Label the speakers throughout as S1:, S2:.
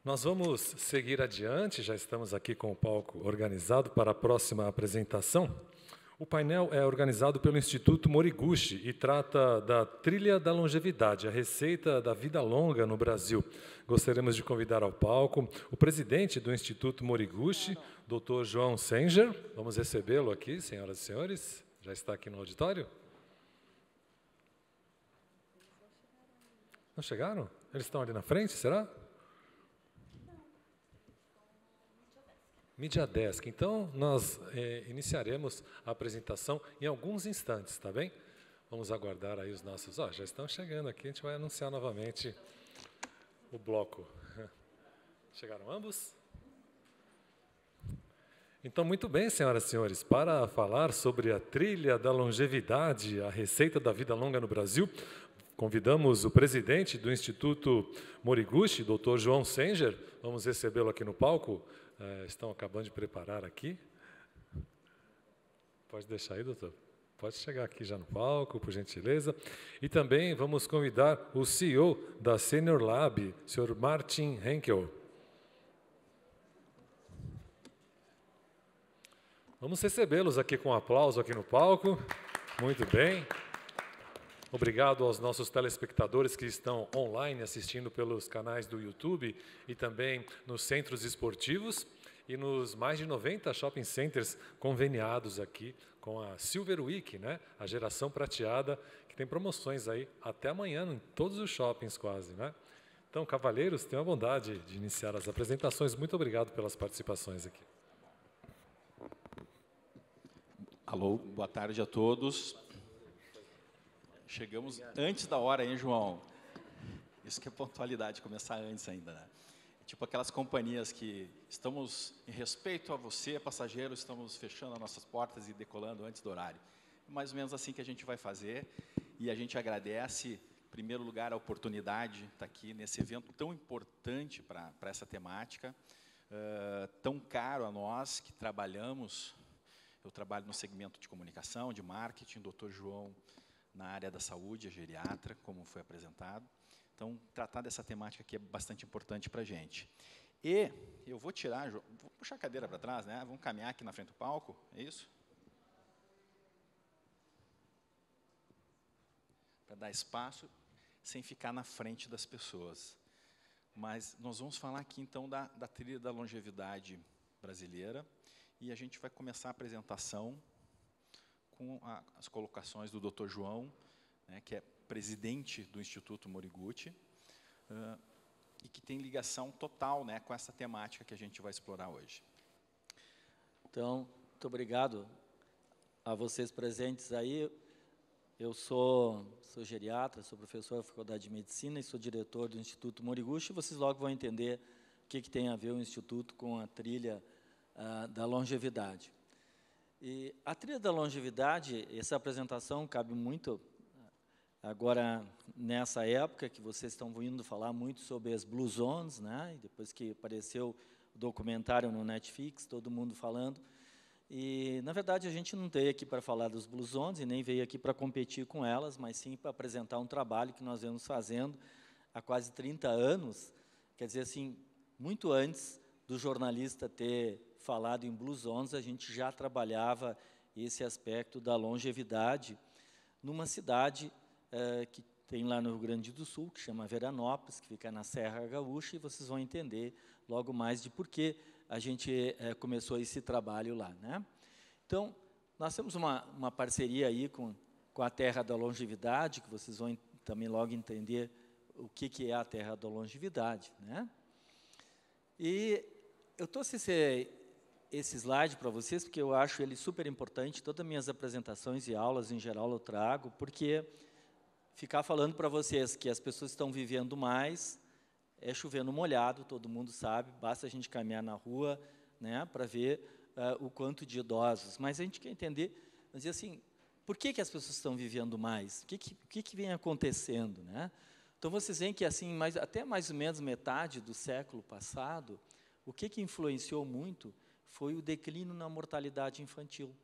S1: Nós vamos seguir adiante, já estamos aqui com o palco organizado para a próxima apresentação. O painel é organizado pelo Instituto Moriguchi e trata da trilha da longevidade, a receita da vida longa no Brasil. Gostaríamos de convidar ao palco o presidente do Instituto Moriguchi, Dr. João Senger. Vamos recebê-lo aqui, senhoras e senhores. Já está aqui no auditório? Não chegaram? Eles estão ali na frente, será? Media Desk. Então, nós iniciaremos a apresentação em alguns instantes, tá bem? Vamos aguardar aí os nossos... já estão chegando aqui, a gente vai anunciar novamente o bloco. Chegaram ambos? Então, muito bem, senhoras e senhores, para falar sobre a trilha da longevidade, a receita da vida longa no Brasil, convidamos o presidente do Instituto Moriguchi, Dr. João Senger. Vamos recebê-lo aqui no palco. Estão acabando de preparar aqui. Pode deixar aí, doutor. Pode chegar aqui já no palco, por gentileza. E também vamos convidar o CEO da Senior Lab, senhor Martin Henkel. Vamos recebê-los aqui com um aplauso aqui no palco. Muito bem. Obrigado aos nossos telespectadores que estão online assistindo pelos canais do YouTube e também nos centros esportivos e nos mais de 90 shopping centers conveniados aqui com a Silver Week, né? A geração prateada, que tem promoções aí até amanhã em todos os shoppings quase, né? Então, cavalheiros, tenham a bondade de iniciar as apresentações. Muito obrigado pelas participações aqui.
S2: Alô, boa tarde a todos. Chegamos antes da hora, hein, João? Isso que é pontualidade, começar antes ainda, né? Tipo aquelas companhias que estamos, em respeito a você, passageiro, estamos fechando as nossas portas e decolando antes do horário. Mais ou menos assim que a gente vai fazer. E a gente agradece, em primeiro lugar, a oportunidade de estar aqui nesse evento tão importante para essa temática, tão caro a nós que trabalhamos. Eu trabalho no segmento de comunicação, de marketing, Dr. João na área da saúde, a geriatra, como foi apresentado. Então, tratar dessa temática aqui é bastante importante para a gente. E eu vou tirar, vou puxar a cadeira para trás, né? Vamos caminhar aqui na frente do palco, é isso? Para dar espaço, sem ficar na frente das pessoas. Mas nós vamos falar aqui, então, da trilha da longevidade brasileira, e a gente vai começar a apresentação com as colocações do Dr. João, né, que é presidente do Instituto Moriguchi, e que tem ligação total, né, com essa temática que a gente vai explorar hoje.
S3: Então, muito obrigado a vocês presentes aí. Eu sou geriatra, sou professor da Faculdade de Medicina e sou diretor do Instituto Moriguchi. Vocês logo vão entender o que tem a ver o Instituto com a trilha da longevidade. E a trilha da longevidade, essa apresentação cabe muito agora nessa época que vocês estão vindo falar muito sobre as Blue Zones, né? E depois que apareceu o documentário no Netflix, todo mundo falando. E, na verdade, a gente não veio aqui para falar dos Blue Zones e nem veio aqui para competir com elas, mas sim para apresentar um trabalho que nós vemos fazendo há quase 30 anos, quer dizer assim, muito antes do jornalista ter falado em Blue Zones, a gente já trabalhava esse aspecto da longevidade numa cidade que tem lá no Rio Grande do Sul, que chama Veranópolis, que fica na Serra Gaúcha, e vocês vão entender logo mais de por que a gente começou esse trabalho lá, né? Então, nós temos uma parceria aí com a Terra da Longevidade, que vocês vão também logo entender o que é a Terra da Longevidade, né? E eu trouxe esse slide para vocês, porque eu acho ele super importante. Todas as minhas apresentações e aulas, em geral, eu trago, porque ficar falando para vocês que as pessoas estão vivendo mais é chover no molhado, todo mundo sabe, basta a gente caminhar na rua, né, para ver o quanto de idosos. Mas a gente quer entender, dizer assim, por que as pessoas estão vivendo mais? O que vem acontecendo, né? Então, vocês veem que assim, até mais ou menos metade do século passado, o que influenciou muito foi o declínio na mortalidade infantil,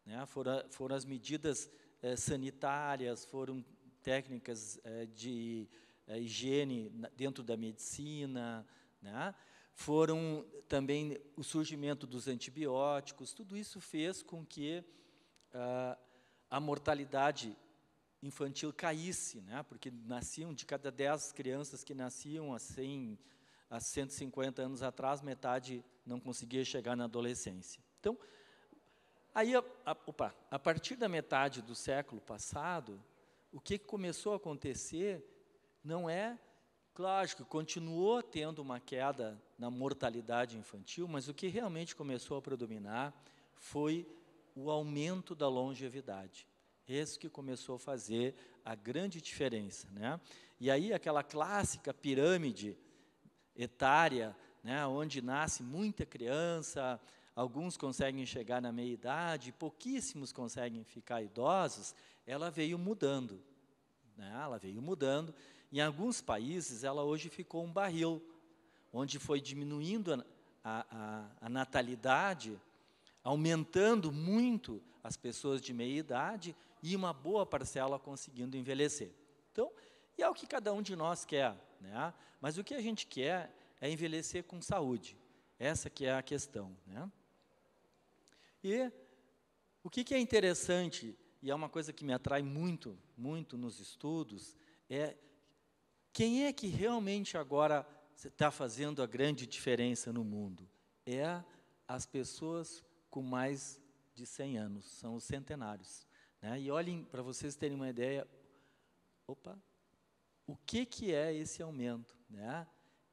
S3: né? Foram as medidas sanitárias, foram técnicas de higiene dentro da medicina, né? Foram também o surgimento dos antibióticos, tudo isso fez com que a mortalidade infantil caísse, né? Porque nasciam, de cada 10 crianças que nasciam há 150 anos atrás, metade não conseguia chegar na adolescência. Então, aí, a partir da metade do século passado, o que começou a acontecer não é, claro que continuou tendo uma queda na mortalidade infantil, mas o que realmente começou a predominar foi o aumento da longevidade. Esse que começou a fazer a grande diferença, né? E aí aquela clássica pirâmide etária, né, onde nasce muita criança, alguns conseguem chegar na meia-idade, pouquíssimos conseguem ficar idosos, ela veio mudando, né? Ela veio mudando. Em alguns países, ela hoje ficou um barril, onde foi diminuindo a natalidade, aumentando muito as pessoas de meia idade e uma boa parcela conseguindo envelhecer. Então, e é o que cada um de nós quer, né? Mas o que a gente quer é envelhecer com saúde. Essa que é a questão, né? E o que é interessante, e é uma coisa que me atrai muito, muito nos estudos, é quem é que realmente agora está fazendo a grande diferença no mundo? É as pessoas com mais de 100 anos, são os centenários, né? E olhem, para vocês terem uma ideia, o que é esse aumento, né?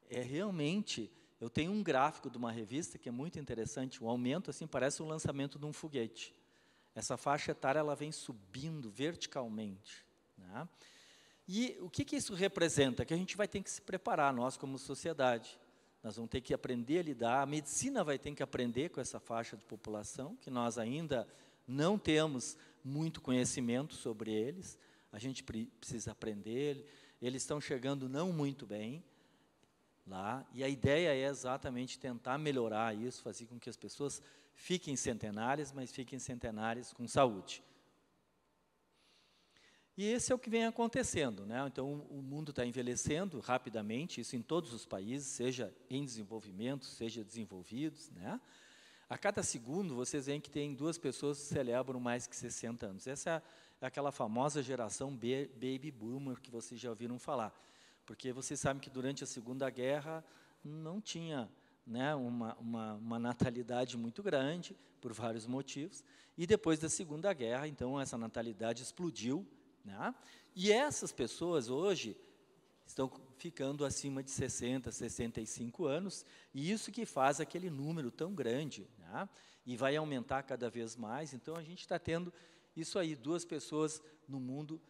S3: É realmente, eu tenho um gráfico de uma revista que é muito interessante, o aumento assim parece o lançamento de um foguete. Essa faixa etária ela vem subindo verticalmente, né? E o que isso representa? Que a gente vai ter que se preparar, nós como sociedade. Nós vamos ter que aprender a lidar, a medicina vai ter que aprender com essa faixa de população, que nós ainda não temos muito conhecimento sobre eles, a gente precisa aprender, eles estão chegando não muito bem lá, e a ideia é exatamente tentar melhorar isso, fazer com que as pessoas fiquem centenárias, mas fiquem centenárias com saúde. E esse é o que vem acontecendo, né? Então, o mundo está envelhecendo rapidamente, isso em todos os países, seja em desenvolvimento, seja desenvolvidos, né? A cada segundo, vocês veem que tem 2 pessoas que celebram mais que 60 anos. Essa é aquela famosa geração Baby Boomer que vocês já ouviram falar. Porque vocês sabem que durante a Segunda Guerra não tinha, né, uma natalidade muito grande, por vários motivos. E depois da Segunda Guerra, então, essa natalidade explodiu, né? E essas pessoas hoje estão ficando acima de 60, 65 anos, e isso que faz aquele número tão grande, né? E vai aumentar cada vez mais. Então, a gente está tendo isso aí, 2 pessoas no mundo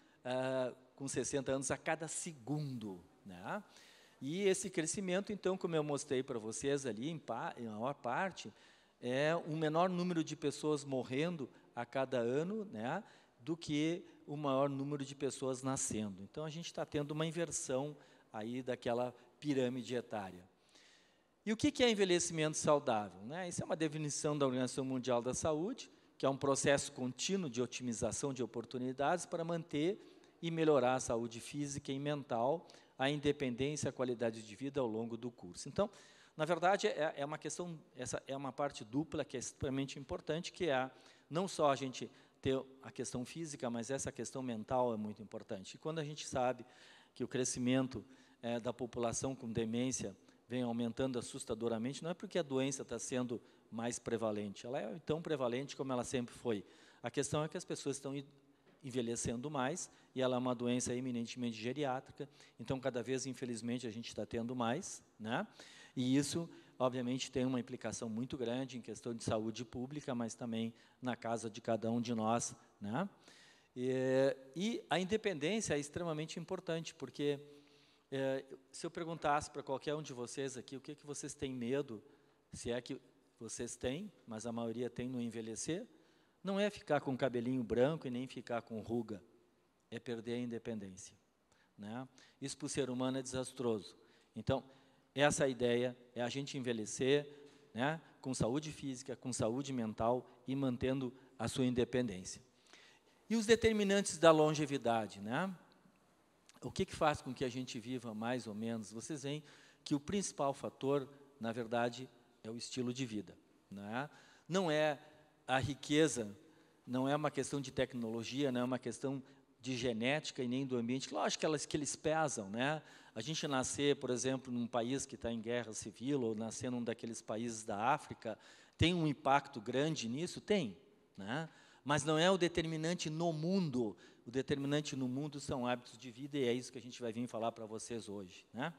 S3: com 60 anos a cada segundo, né? E esse crescimento, então, como eu mostrei para vocês ali, em maior parte, é um menor número de pessoas morrendo a cada ano, né, do que o maior número de pessoas nascendo. Então, a gente está tendo uma inversão aí daquela pirâmide etária. E o que é envelhecimento saudável, né? Isso é uma definição da Organização Mundial da Saúde, que é um processo contínuo de otimização de oportunidades para manter e melhorar a saúde física e mental, a independência e a qualidade de vida ao longo do curso. Então, na verdade, é uma questão, essa é uma parte dupla que é extremamente importante, que é não só a gente ter a questão física, mas essa questão mental é muito importante. E quando a gente sabe que o crescimento da população com demência vem aumentando assustadoramente, não é porque a doença está sendo mais prevalente, ela é tão prevalente como ela sempre foi. A questão é que as pessoas estão envelhecendo mais, e ela é uma doença eminentemente geriátrica, então cada vez, infelizmente, a gente está tendo mais, né? E isso, obviamente, tem uma implicação muito grande em questão de saúde pública, mas também na casa de cada um de nós, né? E a independência é extremamente importante, porque se eu perguntasse para qualquer um de vocês aqui o que vocês têm medo, se é que vocês têm, mas a maioria tem no envelhecer, não é ficar com cabelinho branco e nem ficar com ruga, é perder a independência, né? Isso para o ser humano é desastroso. Então, essa ideia é a gente envelhecer, né, com saúde física, com saúde mental e mantendo a sua independência. E os determinantes da longevidade, né? O que faz com que a gente viva mais ou menos? Vocês veem que o principal fator, na verdade, é o estilo de vida, né? Não é a riqueza, não é uma questão de tecnologia, não é uma questão de genética e nem do ambiente. Lógico que eles pesam, né? A gente nascer, por exemplo, num país que está em guerra civil, ou nascer num daqueles países da África, tem um impacto grande nisso? Tem, né? Mas não é o determinante no mundo. O determinante no mundo são hábitos de vida, e é isso que a gente vai vir falar para vocês hoje, né?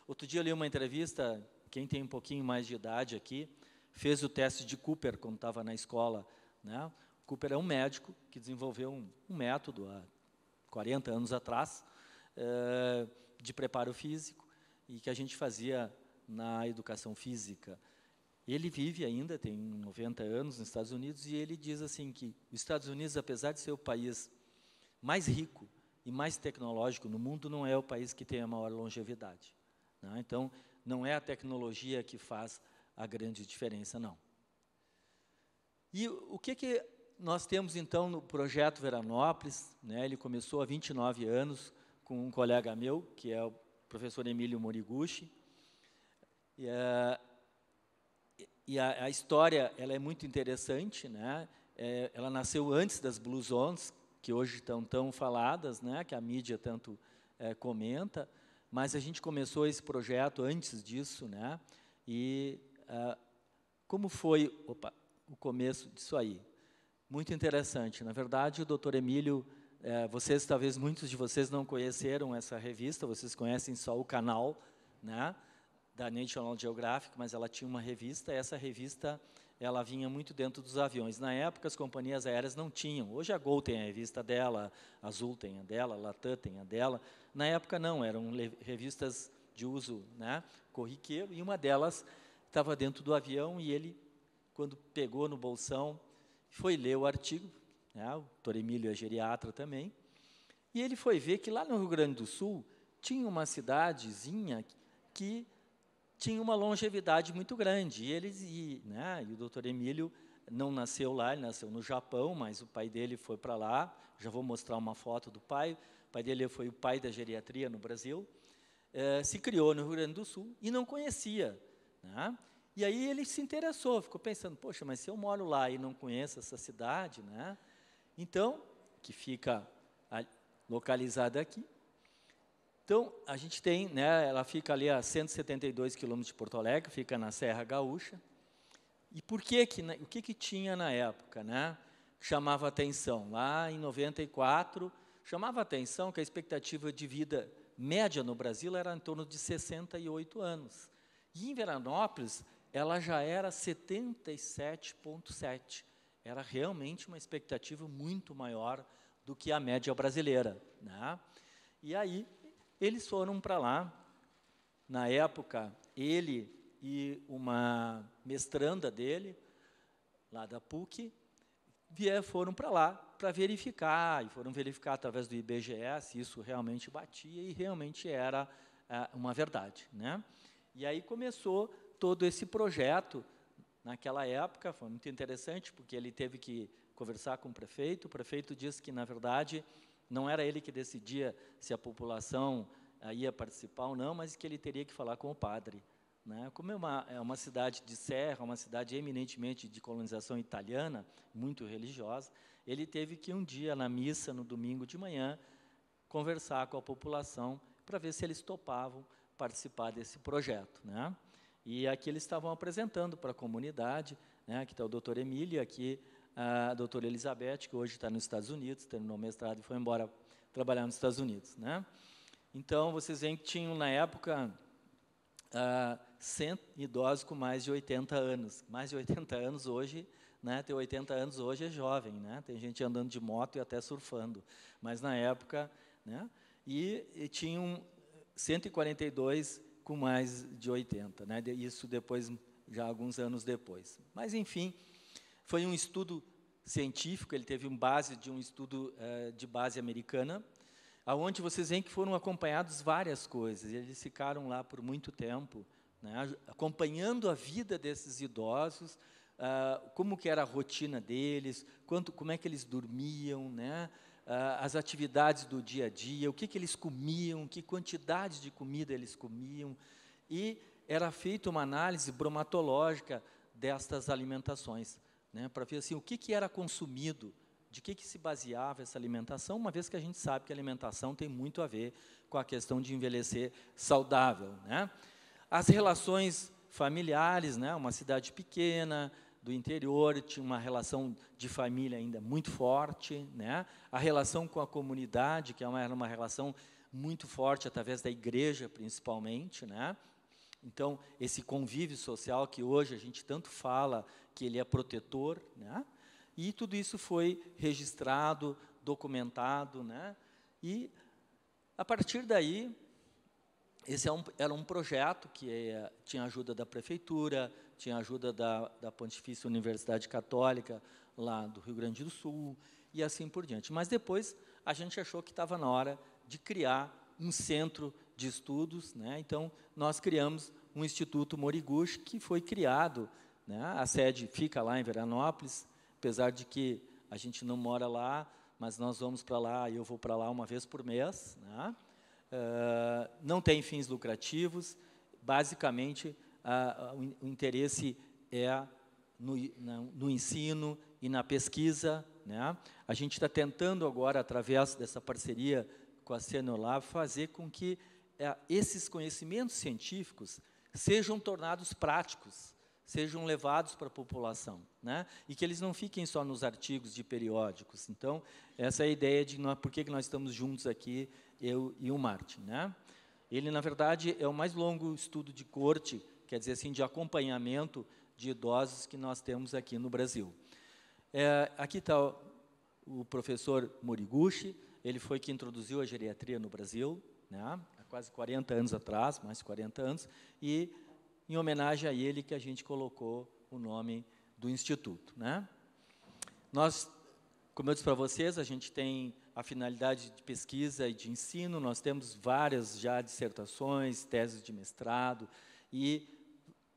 S3: Outro dia eu li uma entrevista, quem tem um pouquinho mais de idade aqui, fez o teste de Cooper quando estava na escola, né? Cooper é um médico que desenvolveu um método há 40 anos atrás, de preparo físico, e que a gente fazia na educação física. Ele vive ainda, tem 90 anos nos Estados Unidos, e ele diz assim que os Estados Unidos, apesar de ser o país mais rico e mais tecnológico no mundo, não é o país que tem a maior longevidade, né? Então, não é a tecnologia que faz a grande diferença, não. E o que nós temos, então, no projeto Veranópolis, né? Ele começou há 29 anos com um colega meu, que é o professor Emílio Moriguchi. E a história ela é muito interessante, né? Ela nasceu antes das Blue Zones, que hoje estão tão faladas, né? Que a mídia tanto comenta, mas a gente começou esse projeto antes disso, né? E como foi o começo disso aí? Muito interessante. Na verdade, o Dr. Emílio, talvez muitos de vocês não conheceram essa revista, vocês conhecem só o canal, né, da National Geographic, mas ela tinha uma revista, e essa revista ela vinha muito dentro dos aviões. Na época, as companhias aéreas não tinham. Hoje a Gol tem a revista dela, a Azul tem a dela, a Latam tem a dela. Na época, não, eram revistas de uso, né, corriqueiro, e uma delas estava dentro do avião, e ele, quando pegou no bolsão, foi ler o artigo, né, o Dr. Emílio é geriatra também, e ele foi ver que lá no Rio Grande do Sul tinha uma cidadezinha que tinha uma longevidade muito grande. E o Dr. Emílio não nasceu lá, ele nasceu no Japão, mas o pai dele foi para lá. Já vou mostrar uma foto do pai. O pai dele foi o pai da geriatria no Brasil. Se criou no Rio Grande do Sul e não conhecia, né? E aí ele se interessou, ficou pensando, poxa, mas se eu moro lá e não conheço essa cidade, né? Então, que fica localizada aqui. Então, a gente tem, né, ela fica ali a 172 quilômetros de Porto Alegre, fica na Serra Gaúcha. E por o que tinha na época, né? Chamava atenção, lá em 94, chamava atenção que a expectativa de vida média no Brasil era em torno de 68 anos. E em Veranópolis, ela já era 77,7. Era realmente uma expectativa muito maior do que a média brasileira, né? E aí, eles foram para lá. Na época, ele e uma mestranda dele, lá da PUC, foram para lá para verificar, e foram verificar através do IBGE se isso realmente batia, e realmente era uma verdade, né? E aí começou todo esse projeto. Naquela época, foi muito interessante, porque ele teve que conversar com o prefeito disse que, na verdade, não era ele que decidia se a população ia participar ou não, mas que ele teria que falar com o padre, né? Como é uma cidade de serra, uma cidade eminentemente de colonização italiana, muito religiosa, ele teve que um dia, na missa, no domingo de manhã, conversar com a população para ver se eles topavam participar desse projeto, né? E aqui eles estavam apresentando para a comunidade, né? Aqui está o doutor Emílio, aqui a doutora Elizabeth, que hoje está nos Estados Unidos, terminou o mestrado e foi embora trabalhar nos Estados Unidos, né? Então, vocês veem que tinham, na época, 100 idosos com mais de 80 anos. Mais de 80 anos hoje, né? Ter 80 anos hoje é jovem, né? Tem gente andando de moto e até surfando. Mas, na época, né? E tinham 142 com mais de 80, né? Isso depois, já alguns anos depois. Mas, enfim, foi um estudo científico, ele teve base de um estudo de base americana, aonde vocês veem que foram acompanhados várias coisas. Eles ficaram lá por muito tempo, né, acompanhando a vida desses idosos, como que era a rotina deles, como é que eles dormiam, né, as atividades do dia a dia, o que eles comiam, que quantidade de comida eles comiam. e era feita uma análise bromatológica destas alimentações, né, para ver assim, o que era consumido, de que se baseava essa alimentação, uma vez que a gente sabe que a alimentação tem muito a ver com a questão de envelhecer saudável, né. As relações familiares, né, uma cidade pequena, do interior, tinha uma relação de família ainda muito forte, né, a relação com a comunidade, que era uma relação muito forte através da igreja, principalmente, né. Então, esse convívio social que hoje a gente tanto fala que ele é protetor, né, e tudo isso foi registrado, documentado, né, e a partir daí, esse era um projeto que tinha ajuda da prefeitura, tinha ajuda da Pontifícia Universidade Católica, lá do Rio Grande do Sul, e assim por diante. Mas depois, a gente achou que estava na hora de criar um centro de estudos, né? Então, nós criamos um Instituto Moriguchi, que foi criado, né? A sede fica lá em Veranópolis, apesar de que a gente não mora lá, mas nós vamos para lá, eu vou para lá uma vez por mês, né? Não tem fins lucrativos, basicamente, o interesse é no ensino e na pesquisa, né? A gente está tentando agora, através dessa parceria com a Senolab, fazer com que esses conhecimentos científicos sejam tornados práticos, sejam levados para a população, né? E que eles não fiquem só nos artigos de periódicos. Então, essa é a ideia de por que nós estamos juntos aqui, eu e o Martin, né? Ele, na verdade, é o mais longo estudo de corte, quer dizer assim, de acompanhamento de idosos que nós temos aqui no Brasil. Aqui está o professor Moriguchi, ele foi que introduziu a geriatria no Brasil, né, há quase 40 anos atrás, mais de 40 anos, e em homenagem a ele que a gente colocou o nome do Instituto, né. Nós, como eu disse para vocês, a gente tem a finalidade de pesquisa e de ensino, nós temos várias já dissertações, teses de mestrado e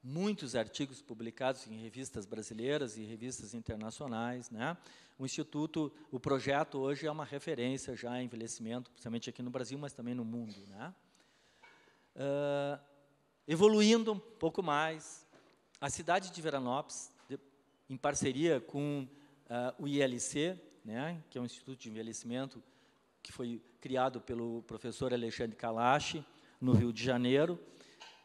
S3: muitos artigos publicados em revistas brasileiras e revistas internacionais, né? O Instituto, o projeto hoje é uma referência já em envelhecimento, principalmente aqui no Brasil, mas também no mundo, né? Evoluindo um pouco mais, a cidade de Veranópolis, em parceria com o ILC, né, que é um Instituto de Envelhecimento que foi criado pelo professor Alexandre Kalash, no Rio de Janeiro,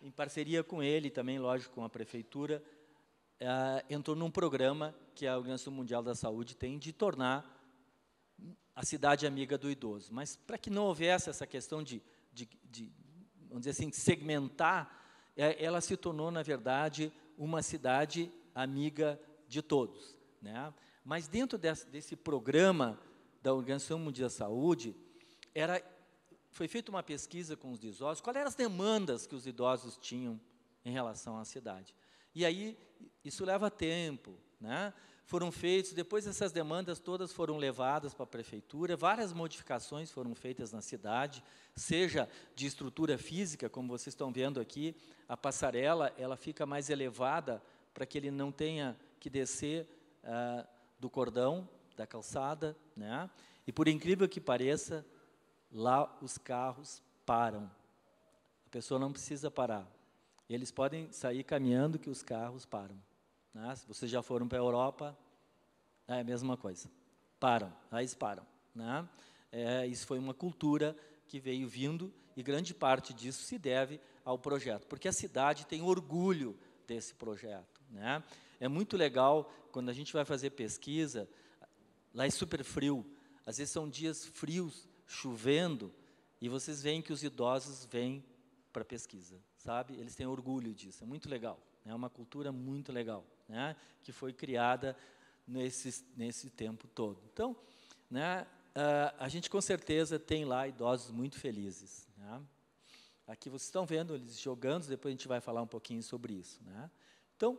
S3: em parceria com ele, também, lógico, com a prefeitura, entrou num programa que a Organização Mundial da Saúde tem de tornar a cidade amiga do idoso. Mas, para que não houvesse essa questão de vamos dizer assim, segmentar, ela se tornou, na verdade, uma cidade amiga de todos, né? Mas, dentro desse programa da Organização Mundial da Saúde, foi feita uma pesquisa com os idosos, quais eram as demandas que os idosos tinham em relação à cidade. E aí, isso leva tempo, né? Foram feitos, depois essas demandas todas foram levadas para a prefeitura, várias modificações foram feitas na cidade, seja de estrutura física, como vocês estão vendo aqui, a passarela, ela fica mais elevada para que ele não tenha que descer do cordão, da calçada, né? E, por incrível que pareça, lá os carros param. A pessoa não precisa parar. Eles podem sair caminhando que os carros param, né? Se vocês já foram para a Europa, é a mesma coisa. Param, aí eles param, né? Isso foi uma cultura que veio vindo, e grande parte disso se deve ao projeto, porque a cidade tem orgulho desse projeto, né? É muito legal, quando a gente vai fazer pesquisa, lá é super frio, às vezes são dias frios, chovendo, e vocês veem que os idosos vêm para a pesquisa, sabe? Eles têm orgulho disso, é muito legal, é uma cultura muito legal, né? Que foi criada nesse tempo todo. Então, né, a gente com certeza tem lá idosos muito felizes, né? Aqui vocês estão vendo eles jogando, depois a gente vai falar um pouquinho sobre isso, né? Então,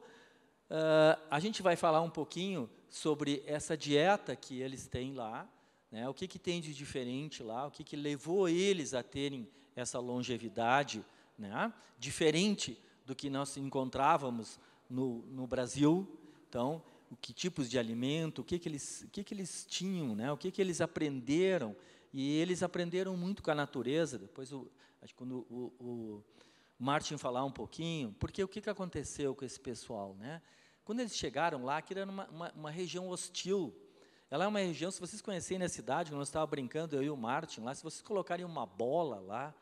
S3: a gente vai falar um pouquinho sobre essa dieta que eles têm lá, né? O que tem de diferente lá, o que levou eles a terem essa longevidade, né? Diferente do que nós encontrávamos no Brasil. Então, que tipos de alimento, o que eles tinham, né? O que eles aprenderam, e eles aprenderam muito com a natureza. Depois, quando Martin falar um pouquinho, porque o que aconteceu com esse pessoal, né? Quando eles chegaram lá, que era uma região hostil. Ela é uma região, se vocês conhecerem a cidade, quando nós estávamos brincando, eu e o Martin lá, se vocês colocarem uma bola lá,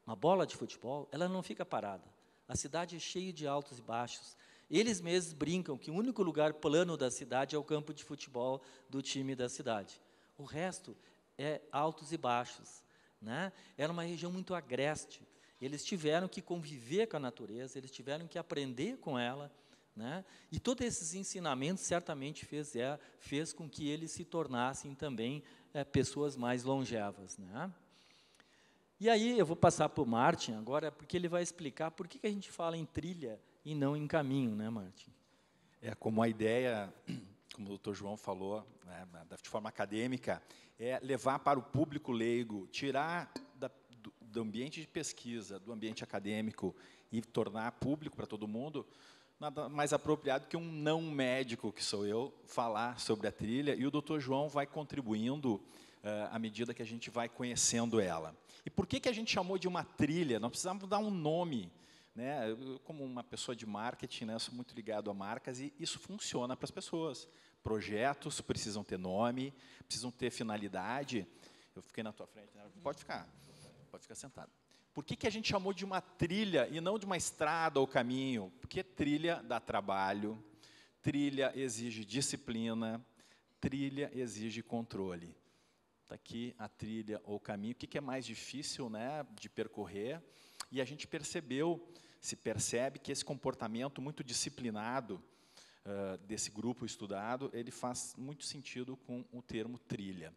S3: uma bola de futebol, ela não fica parada. A cidade é cheia de altos e baixos. Eles mesmos brincam que o único lugar plano da cidade é o campo de futebol do time da cidade. O resto é altos e baixos, né? Era uma região muito agreste. Eles tiveram que conviver com a natureza, eles tiveram que aprender com ela, né? E todos esses ensinamentos certamente fez com que eles se tornassem também pessoas mais longevas, né? E aí eu vou passar para o Martin agora, porque ele vai explicar por que a gente fala em trilha e não em caminho, né, Martin?
S2: Como a ideia, como o Dr. João falou, né, de forma acadêmica, é levar para o público leigo, tirar do ambiente de pesquisa, do ambiente acadêmico e tornar público para todo mundo, nada mais apropriado que um não médico, que sou eu, falar sobre a trilha, e o Dr. João vai contribuindo à medida que a gente vai conhecendo ela. E por que a gente chamou de uma trilha? Nós precisamos dar um nome, né? Eu, como uma pessoa de marketing, né, sou muito ligado a marcas, e isso funciona para as pessoas. Projetos precisam ter nome, precisam ter finalidade. Eu fiquei na tua frente, né? Pode ficar sentado. Por que a gente chamou de uma trilha e não de uma estrada ou caminho? Porque trilha dá trabalho, trilha exige disciplina, trilha exige controle. Está aqui a trilha ou caminho. O que é mais difícil, né, de percorrer? E a gente se percebe que esse comportamento muito disciplinado desse grupo estudado, ele faz muito sentido com o termo trilha.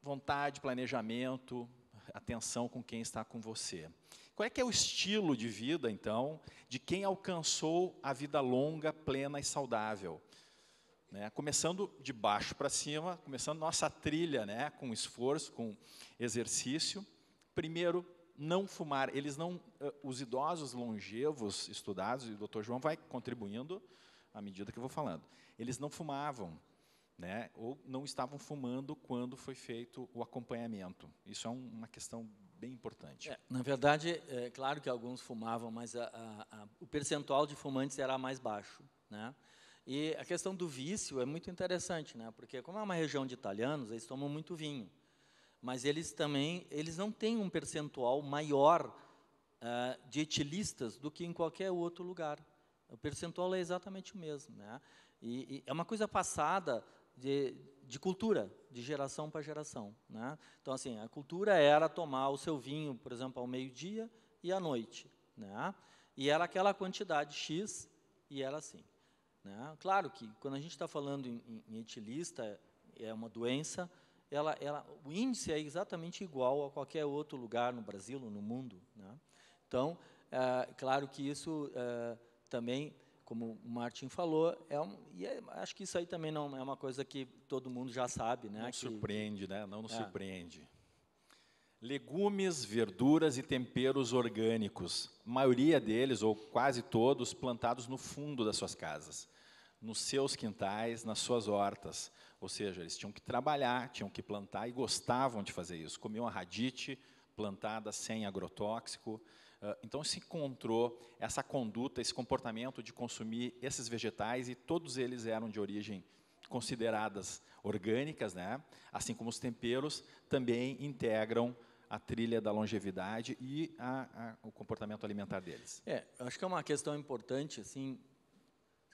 S2: Vontade, planejamento, atenção com quem está com você. Qual é que é o estilo de vida, então, de quem alcançou a vida longa, plena e saudável? Né? Começando de baixo para cima, começando nossa trilha, né, com esforço, com exercício. Primeiro, não fumar. Os idosos longevos estudados, e o Dr. João vai contribuindo à medida que eu vou falando, eles não fumavam, né, ou não estavam fumando quando foi feito o acompanhamento. Isso é uma questão bem importante.
S3: Na verdade, é claro que alguns fumavam, mas o percentual de fumantes era mais baixo, né? E a questão do vício é muito interessante, né? Porque como é uma região de italianos, eles tomam muito vinho, mas eles não têm um percentual maior de etilistas do que em qualquer outro lugar. O percentual é exatamente o mesmo, né? E é uma coisa passada de cultura, de geração para geração, né? Então, assim, a cultura era tomar o seu vinho, por exemplo, ao meio-dia e à noite, né? E era aquela quantidade X, e era assim, né? Claro que, quando a gente está falando em etilista, é uma doença, o índice é exatamente igual a qualquer outro lugar no Brasil ou no mundo, né? Então, claro que isso também, como o Martin falou, acho que isso aí também não é uma coisa que todo mundo já sabe, né?
S2: Não surpreende, né? Não nos surpreende. Legumes, verduras e temperos orgânicos. A maioria deles, ou quase todos, plantados no fundo das suas casas, nos seus quintais, nas suas hortas. Ou seja, eles tinham que trabalhar, tinham que plantar e gostavam de fazer isso. Comiam a radite plantada sem agrotóxico. Então, se encontrou essa conduta, esse comportamento de consumir esses vegetais, e todos eles eram de origem consideradas orgânicas, né? Assim como os temperos também integram a trilha da longevidade e o comportamento alimentar deles.
S3: Acho que é uma questão importante, assim,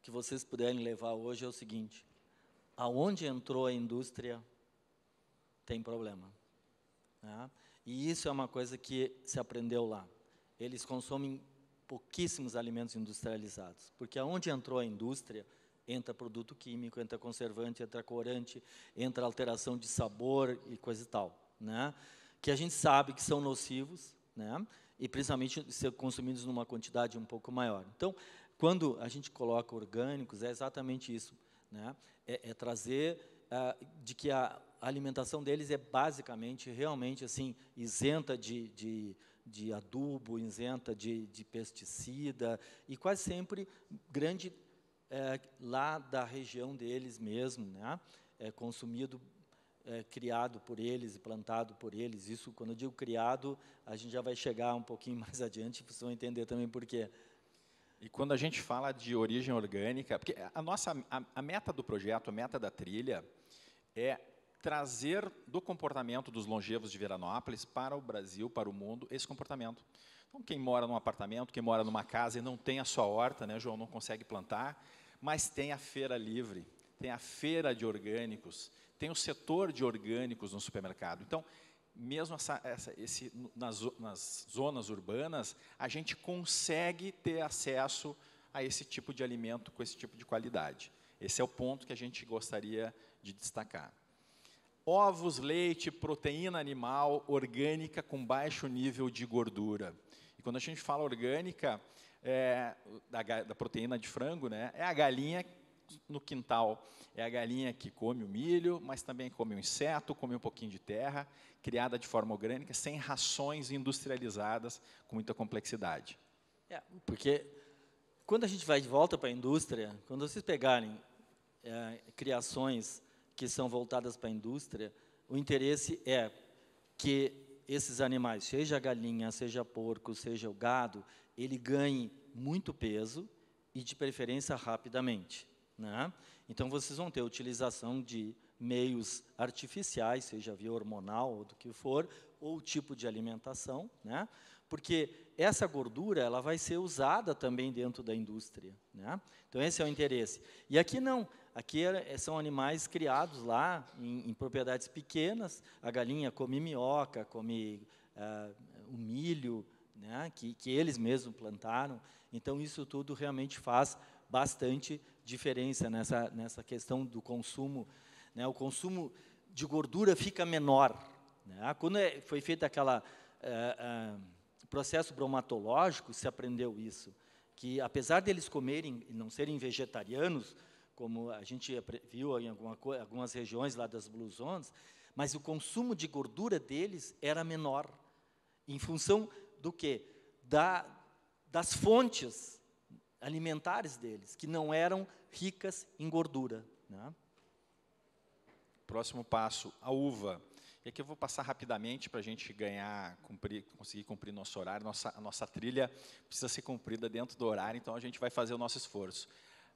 S3: que vocês puderem levar hoje é o seguinte: aonde entrou a indústria, tem problema, né? E isso é uma coisa que se aprendeu lá. Eles consomem pouquíssimos alimentos industrializados, porque aonde entrou a indústria, entra produto químico, entra conservante, entra corante, entra alteração de sabor e coisa e tal, né? Que a gente sabe que são nocivos, né? E principalmente ser consumidos numa quantidade um pouco maior. Então, quando a gente coloca orgânicos, é exatamente isso, né? É trazer de que a alimentação deles é basicamente, realmente, assim, isenta de adubo, isenta de pesticida, e quase sempre grande lá da região deles mesmo, né? É consumido criado por eles e plantado por eles. Isso, quando eu digo criado, a gente já vai chegar um pouquinho mais adiante, vocês vão entender também por quê.
S2: E quando a gente fala de origem orgânica, porque a meta do projeto, a meta da trilha, é trazer do comportamento dos longevos de Veranópolis para o Brasil, para o mundo, esse comportamento. Então, quem mora num apartamento, quem mora numa casa e não tem a sua horta, né, João, não consegue plantar, mas tem a feira livre, tem a feira de orgânicos, tem o setor de orgânicos no supermercado. Então, mesmo nas zonas urbanas, a gente consegue ter acesso a esse tipo de alimento com esse tipo de qualidade. Esse é o ponto que a gente gostaria de destacar. Ovos, leite, proteína animal orgânica com baixo nível de gordura. E quando a gente fala orgânica, da proteína de frango, né, é a galinha no quintal. É a galinha que come o milho, mas também come o inseto, come um pouquinho de terra, criada de forma orgânica, sem rações industrializadas, com muita complexidade.
S3: Porque quando a gente vai de volta para a indústria, quando vocês pegarem criações que são voltadas para a indústria, o interesse é que esses animais, seja a galinha, seja porco, seja o gado, ele ganhe muito peso e, de preferência, rapidamente, né? Então, vocês vão ter utilização de meios artificiais, seja via hormonal ou do que for, ou tipo de alimentação, né? Porque essa gordura ela vai ser usada também dentro da indústria, né? Então, esse é o interesse. E aqui não. Aqui são animais criados lá em propriedades pequenas. A galinha come minhoca, come o milho, né, que eles mesmos plantaram. Então, isso tudo realmente faz bastante diferença nessa questão do consumo, né? O consumo de gordura fica menor, né? Quando foi feito aquele processo bromatológico, se aprendeu isso, que apesar deles comerem e não serem vegetarianos, como a gente viu em algumas regiões lá das Blue Zones, mas o consumo de gordura deles era menor, em função do quê? Das fontes alimentares deles, que não eram ricas em gordura, né?
S2: Próximo passo, a uva. E aqui eu vou passar rapidamente para a gente conseguir cumprir nosso horário. A nossa trilha precisa ser cumprida dentro do horário, então a gente vai fazer o nosso esforço.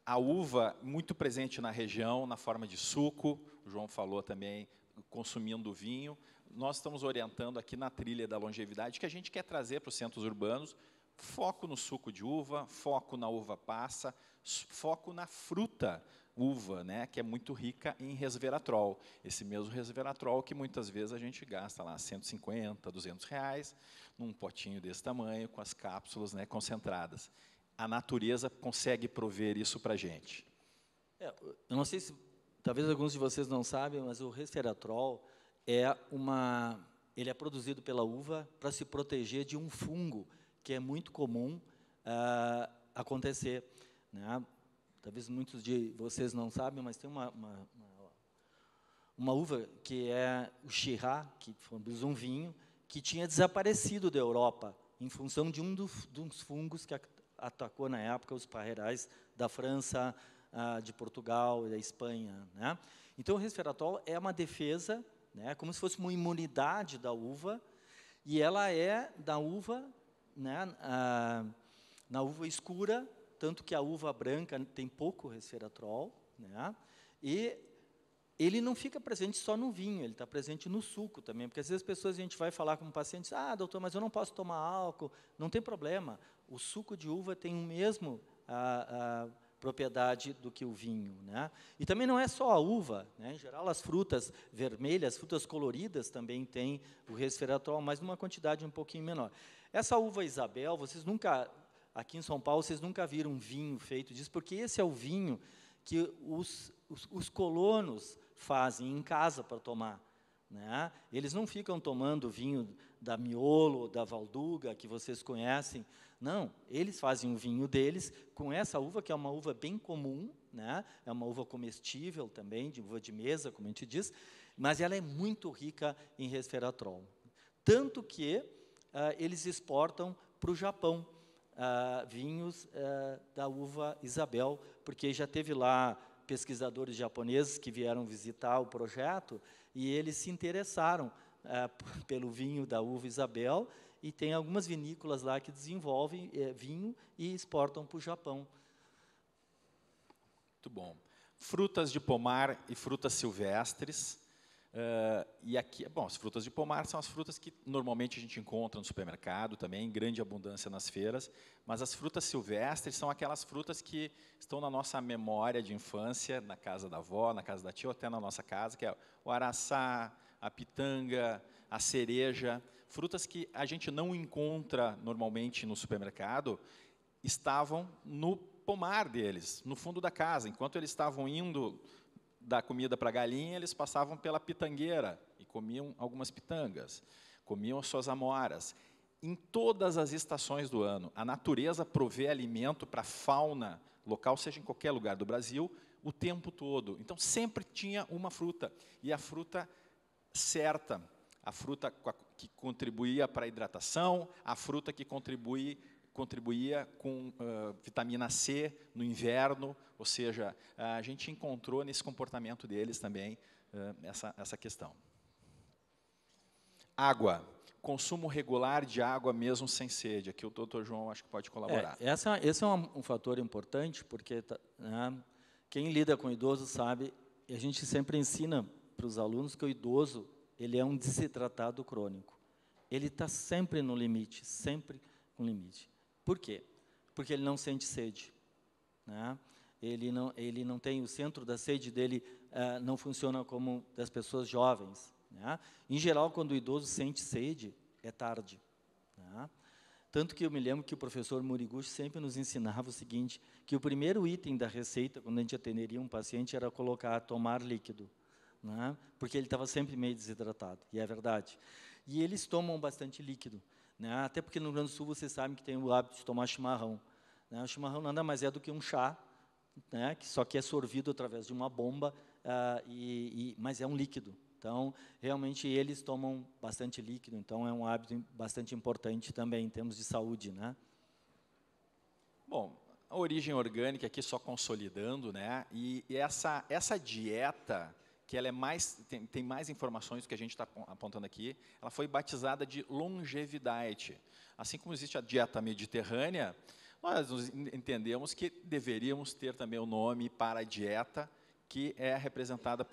S2: A uva, muito presente na região, na forma de suco, o João falou também, consumindo vinho. Nós estamos orientando aqui na trilha da longevidade, que a gente quer trazer para os centros urbanos, foco no suco de uva, foco na uva passa, foco na fruta uva, né, que é muito rica em resveratrol. Esse mesmo resveratrol que muitas vezes a gente gasta lá 150, 200 reais, num potinho desse tamanho, com as cápsulas, né, concentradas. A natureza consegue prover isso para a gente.
S3: Eu não sei se, talvez alguns de vocês não sabem, mas o resveratrol ele é produzido pela uva para se proteger de um fungo que é muito comum acontecer, né? Talvez muitos de vocês não sabem, mas tem uma uva que é o Shiraz, que foi um vinho, que tinha desaparecido da Europa em função de dos fungos que atacou na época os parreirais da França, de Portugal e da Espanha, né? Então, o resveratrol é uma defesa, né, como se fosse uma imunidade da uva, e ela é da uva, né, na uva escura, tanto que a uva branca tem pouco resveratrol, né, e ele não fica presente só no vinho, ele está presente no suco também, porque às vezes a gente vai falar com um paciente, doutor, mas eu não posso tomar álcool, não tem problema, o suco de uva tem o mesmo propriedade do que o vinho, né? E também não é só a uva, né? Em geral as frutas vermelhas, frutas coloridas também têm o resveratrol, mas numa quantidade um pouquinho menor. Essa uva Isabel, vocês nunca, aqui em São Paulo, vocês nunca viram um vinho feito disso, porque esse é o vinho que os colonos fazem em casa para tomar, né? Eles não ficam tomando vinho da Miolo, da Valduga, que vocês conhecem. Não, eles fazem o vinho deles com essa uva, que é uma uva bem comum, né? É uma uva comestível também, de uva de mesa, como a gente diz, mas ela é muito rica em resveratrol. Tanto que eles exportam para o Japão vinhos da uva Isabel, porque já teve lá pesquisadores japoneses que vieram visitar o projeto e eles se interessaram pelo vinho da uva Isabel, e tem algumas vinícolas lá que desenvolvem vinho e exportam para o Japão.
S2: Muito bom. Frutas de pomar e frutas silvestres. E aqui, bom, as frutas de pomar são as frutas que normalmente a gente encontra no supermercado também, em grande abundância nas feiras, mas as frutas silvestres são aquelas frutas que estão na nossa memória de infância, na casa da avó, na casa da tia, ou até na nossa casa, que é o araçá, a pitanga, a cereja, frutas que a gente não encontra normalmente no supermercado, estavam no pomar deles, no fundo da casa. Enquanto eles estavam indo dar comida para a galinha, eles passavam pela pitangueira e comiam algumas pitangas, comiam as suas amoras. Em todas as estações do ano, a natureza provê alimento para a fauna local, seja em qualquer lugar do Brasil, o tempo todo. Então, sempre tinha uma fruta, e a fruta certa, a fruta que contribuía para a hidratação, a fruta que contribuía com vitamina C no inverno, ou seja, a gente encontrou nesse comportamento deles também essa questão. Água, consumo regular de água mesmo sem sede. Aqui o doutor João acho que pode colaborar.
S3: Esse é um fator importante, porque quem lida com idoso sabe, e a gente sempre ensina para os alunos que o idoso ele é um desidratado crônico. Ele está sempre no limite, sempre com limite. Por quê? Porque ele não sente sede, né? Ele não tem, o centro da sede dele não funciona como das pessoas jovens, né? Em geral, quando o idoso sente sede, é tarde, né? Tanto que eu me lembro que o professor Moriguchi sempre nos ensinava o seguinte, que o primeiro item da receita, quando a gente atenderia um paciente, era tomar líquido, né? Porque ele estava sempre meio desidratado, e é verdade. E eles tomam bastante líquido, né? Até porque no Rio Grande do Sul vocês sabem que tem o hábito de tomar chimarrão, né? O chimarrão nada mais é do que um chá, né? Só que é sorvido através de uma bomba, mas é um líquido. Então, realmente, eles tomam bastante líquido, então é um hábito bastante importante também em termos de saúde, né?
S2: Bom, a origem orgânica aqui só consolidando, né? E essa dieta, que ela tem mais informações do que a gente está apontando aqui, ela foi batizada de longevidade. Assim como existe a dieta mediterrânea, nós entendemos que deveríamos ter também o nome para a dieta que é representada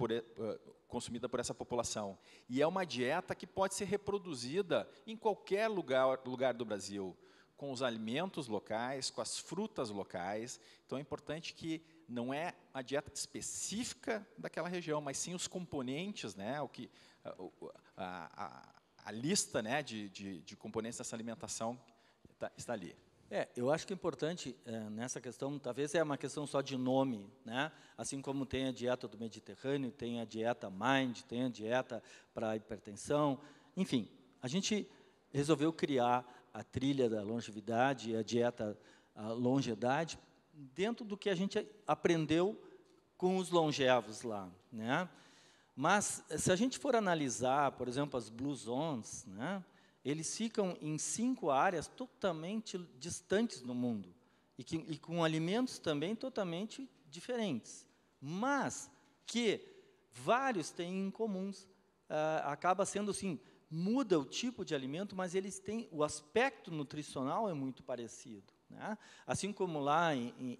S2: consumida por essa população. E é uma dieta que pode ser reproduzida em qualquer lugar do Brasil, com os alimentos locais, com as frutas locais. Então, é importante que não é a dieta específica daquela região, mas sim os componentes, né, a lista, né, de componentes dessa alimentação está ali.
S3: Eu acho que é importante nessa questão, talvez é uma questão só de nome, né? Assim como tem a dieta do Mediterrâneo, tem a dieta Mind, tem a dieta para a hipertensão, enfim, a gente resolveu criar a trilha da longevidade, a dieta longedade, dentro do que a gente aprendeu com os longevos lá, né? Mas, se a gente for analisar, por exemplo, as Blue Zones, né, eles ficam em 5 áreas totalmente distantes no mundo, e com alimentos também totalmente diferentes, mas que vários têm em comuns. Acaba sendo assim, muda o tipo de alimento, mas eles têm, o aspecto nutricional é muito parecido, né? Assim como lá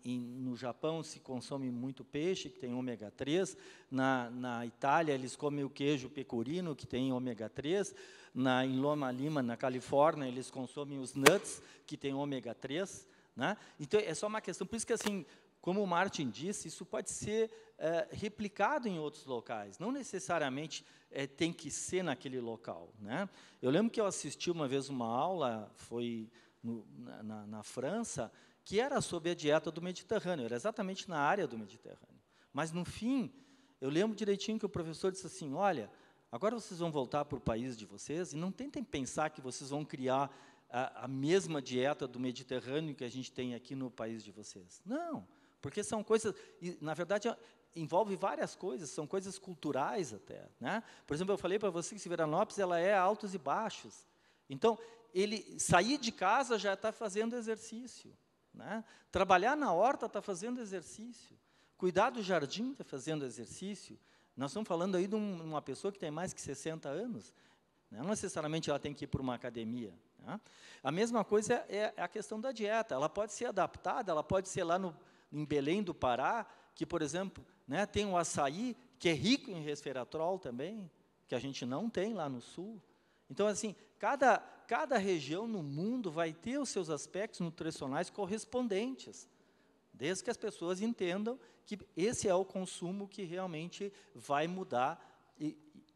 S3: no Japão se consome muito peixe, que tem ômega 3, na Itália eles comem o queijo pecorino, que tem ômega 3, em Loma Lima, na Califórnia, eles consomem os nuts, que tem ômega 3, né? Então, é só uma questão, por isso que, assim, como o Martin disse, isso pode ser replicado em outros locais, não necessariamente tem que ser naquele local, né? Eu lembro que eu assisti uma vez uma aula, foi na França, que era sobre a dieta do Mediterrâneo, era exatamente na área do Mediterrâneo. Mas, no fim, eu lembro direitinho que o professor disse assim, olha, agora vocês vão voltar para o país de vocês e não tentem pensar que vocês vão criar a mesma dieta do Mediterrâneo que a gente tem aqui no país de vocês. Não, porque são coisas, na verdade, envolve várias coisas, são coisas culturais até, né? Por exemplo, eu falei para você que Severanópolis ela é altos e baixos. Então, ele sair de casa já está fazendo exercício, né? Trabalhar na horta está fazendo exercício. Cuidar do jardim, está fazendo exercício. Nós estamos falando aí de uma pessoa que tem mais que 60 anos. Não necessariamente ela tem que ir para uma academia. Né? A mesma coisa é a questão da dieta. Ela pode ser adaptada, ela pode ser lá em Belém do Pará, que, por exemplo, né, tem o açaí, que é rico em resveratrol também, que a gente não tem lá no sul. Então, assim, cada região no mundo vai ter os seus aspectos nutricionais correspondentes, desde que as pessoas entendam que esse é o consumo que realmente vai mudar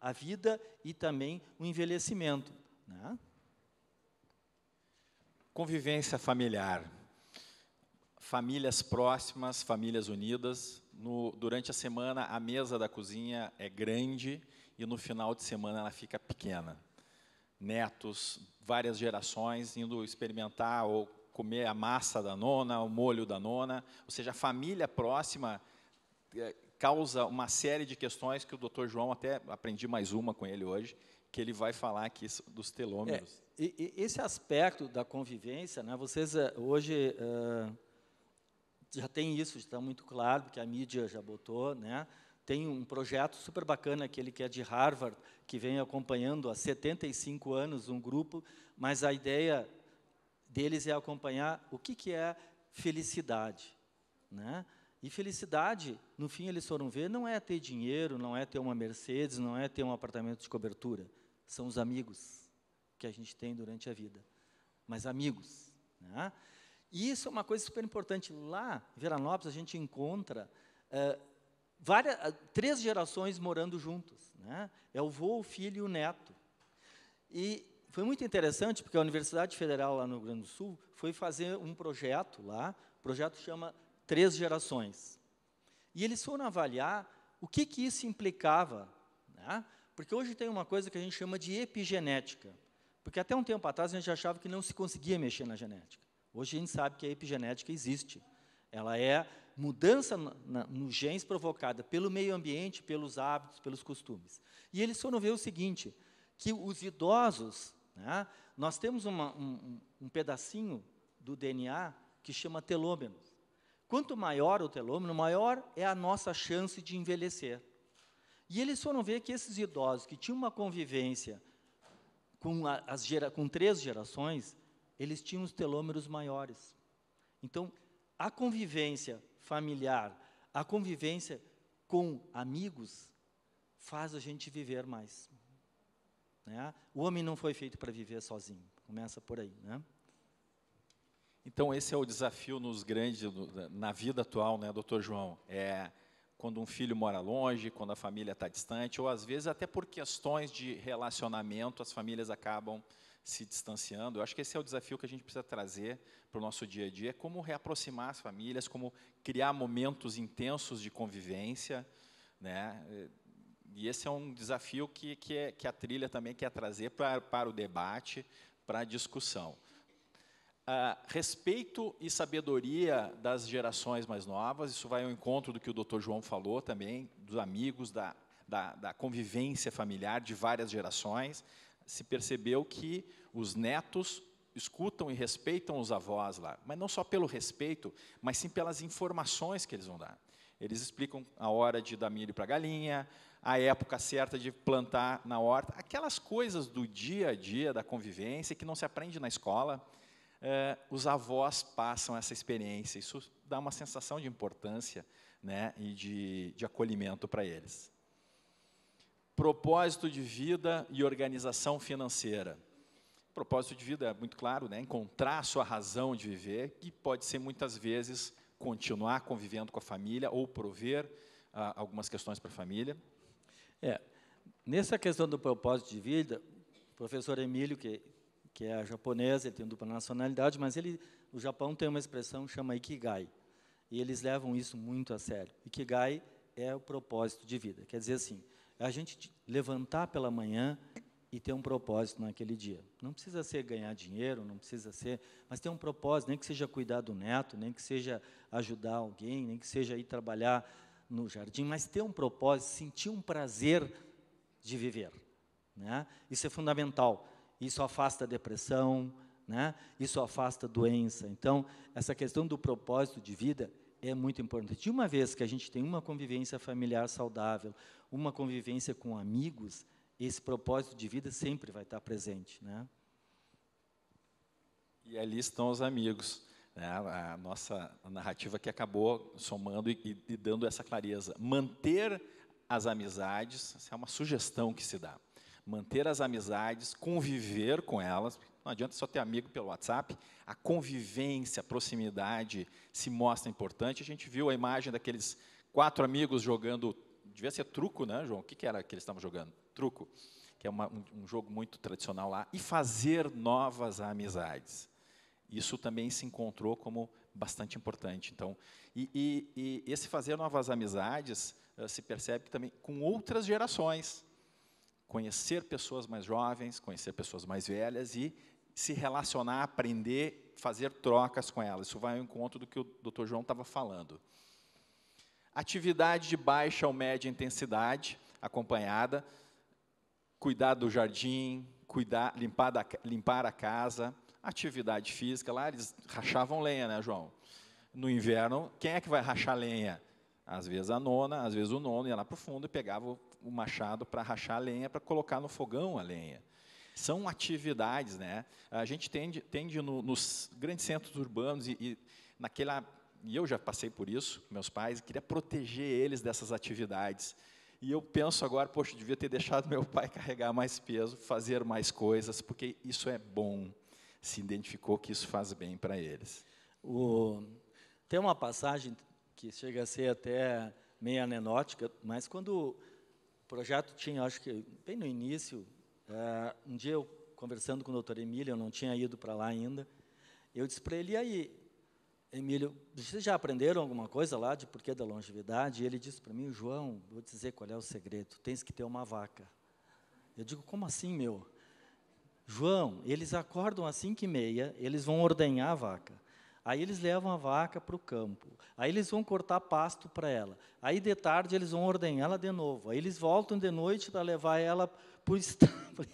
S3: a vida e também o envelhecimento. Né?
S2: Convivência familiar. Famílias próximas, famílias unidas. Durante a semana, a mesa da cozinha é grande e no final de semana ela fica pequena. Netos, várias gerações indo experimentar ou comer a massa da nona, o molho da nona. Ou seja, a família próxima causa uma série de questões que o Dr. João, até aprendi mais uma com ele hoje, que ele vai falar aqui dos telômeros.
S3: Esse aspecto da convivência, né, vocês hoje já tem isso, está muito claro, porque a mídia já botou, né? Tem um projeto super bacana, aquele que é de Harvard, que vem acompanhando há 75 anos um grupo, mas a ideia deles é acompanhar o que é felicidade. Né? E felicidade, no fim, eles foram ver, não é ter dinheiro, não é ter uma Mercedes, não é ter um apartamento de cobertura. São os amigos que a gente tem durante a vida. Mas amigos. Né? E isso é uma coisa super importante. Lá, em Veranópolis, a gente encontra 3 gerações morando juntos. Né? É o avô, o filho e o neto. E foi muito interessante, porque a Universidade Federal, lá no Rio Grande do Sul, foi fazer um projeto lá, o projeto chama 3 Gerações. E eles foram avaliar o que isso implicava. Né? Porque hoje tem uma coisa que a gente chama de epigenética. Porque até um tempo atrás a gente achava que não se conseguia mexer na genética. Hoje a gente sabe que a epigenética existe. Ela é mudança nos genes provocada pelo meio ambiente, pelos hábitos, pelos costumes. E eles foram ver o seguinte, que os idosos, né, nós temos um pedacinho do DNA que chama telômeros. Quanto maior o telômero, maior é a nossa chance de envelhecer. E eles foram ver que esses idosos que tinham uma convivência com 3 gerações, eles tinham os telômeros maiores. Então, a convivência familiar, a convivência com amigos, faz a gente viver mais. Né? O homem não foi feito para viver sozinho. Começa por aí. Né?
S2: Então, esse é o desafio na vida atual, né, Dr. João? Quando um filho mora longe, quando a família está distante, ou às vezes até por questões de relacionamento, as famílias acabam se distanciando. Eu acho que esse é o desafio que a gente precisa trazer para o nosso dia a dia, como reaproximar as famílias, como criar momentos intensos de convivência, né? E esse é um desafio que a trilha também quer trazer para o debate, para a discussão. Respeito e sabedoria das gerações mais novas, isso vai ao encontro do que o Dr. João falou também, dos amigos, da convivência familiar de várias gerações. Se percebeu que os netos escutam e respeitam os avós lá, mas não só pelo respeito, mas sim pelas informações que eles vão dar. Eles explicam a hora de dar milho para a galinha, a época certa de plantar na horta, aquelas coisas do dia a dia, da convivência, que não se aprende na escola. Os avós passam essa experiência, isso dá uma sensação de importância, né, e de acolhimento para eles. Propósito de vida e organização financeira. Propósito de vida é muito claro, né, encontrar a sua razão de viver, que pode ser muitas vezes continuar convivendo com a família ou prover algumas questões para a família.
S3: Nessa questão do propósito de vida, o professor Emílio, que é japonês, ele tem dupla nacionalidade, mas o Japão tem uma expressão que chama Ikigai, e eles levam isso muito a sério. Ikigai é o propósito de vida, quer dizer assim, é a gente levantar pela manhã e ter um propósito naquele dia. Não precisa ser ganhar dinheiro, não precisa ser, mas ter um propósito, nem que seja cuidar do neto, nem que seja ajudar alguém, nem que seja ir trabalhar no jardim, mas ter um propósito, sentir um prazer de viver. Né? Isso é fundamental. Isso afasta a depressão, né? Isso afasta doença. Então, essa questão do propósito de vida é muito importante. De uma vez que a gente tem uma convivência familiar saudável, uma convivência com amigos, esse propósito de vida sempre vai estar presente, né?
S2: E ali estão os amigos, né? A nossa narrativa que acabou somando e dando essa clareza. Manter as amizades, essa é uma sugestão que se dá. Manter as amizades, conviver com elas. Não adianta só ter amigo pelo WhatsApp. A convivência, a proximidade se mostra importante. A gente viu a imagem daqueles 4 amigos jogando, devia ser truco, né, João? O que era que eles estavam jogando? Truco, que é um jogo muito tradicional lá. E fazer novas amizades. Isso também se encontrou como bastante importante. Então, e esse fazer novas amizades se percebe que também com outras gerações. Conhecer pessoas mais jovens, conhecer pessoas mais velhas e se relacionar, aprender, fazer trocas com elas. Isso vai ao encontro do que o Dr. João estava falando. Atividade de baixa ou média intensidade, acompanhada, cuidar do jardim, limpar a casa, atividade física. Lá eles rachavam lenha, né, João? No inverno, quem é que vai rachar lenha? Às vezes a nona, às vezes o nono ia lá para o fundo e pegava o machado para rachar a lenha, para colocar no fogão a lenha. São atividades, né? A gente tende nos grandes centros urbanos e eu já passei por isso, meus pais, queria proteger eles dessas atividades. E eu penso agora, poxa, eu devia ter deixado meu pai carregar mais peso, fazer mais coisas, porque isso é bom. Se identificou que isso faz bem para eles.
S3: Tem uma passagem que chega a ser até meio anedótica, mas quando o projeto tinha, acho que bem no início, um dia eu conversando com o doutor Emílio, eu não tinha ido para lá ainda, eu disse para ele, e aí, Emílio, vocês já aprenderam alguma coisa lá de porquê da longevidade? E ele disse para mim, João, vou te dizer qual é o segredo, tens que ter uma vaca. Eu digo, como assim, meu? João, eles acordam às 5h30, eles vão ordenhar a vaca. Aí eles levam a vaca para o campo. Aí eles vão cortar pasto para ela. Aí de tarde eles vão ordenhá-la de novo. Aí eles voltam de noite para levar ela para o estábulo.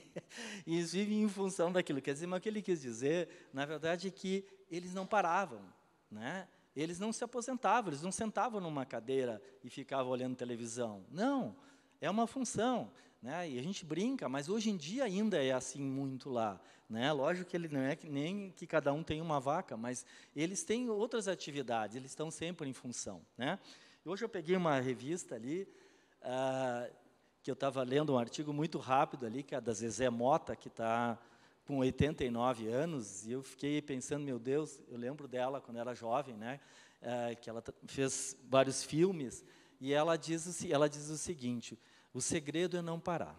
S3: E eles vivem em função daquilo. Quer dizer, mas o que ele quis dizer, na verdade, é que eles não paravam, né? Eles não se aposentavam, eles não sentavam numa cadeira e ficavam olhando televisão. Não, é uma função. Né? E a gente brinca, mas hoje em dia ainda é assim muito lá. Né? Lógico que ele não é nem que cada um tem uma vaca, mas eles têm outras atividades, eles estão sempre em função. Né? Hoje eu peguei uma revista ali, que eu estava lendo um artigo muito rápido ali, que é da Zezé Mota, que está com 89 anos, e eu fiquei pensando, meu Deus, eu lembro dela quando era jovem, né? Que ela fez vários filmes, e ela diz o seguinte, o segredo é não parar.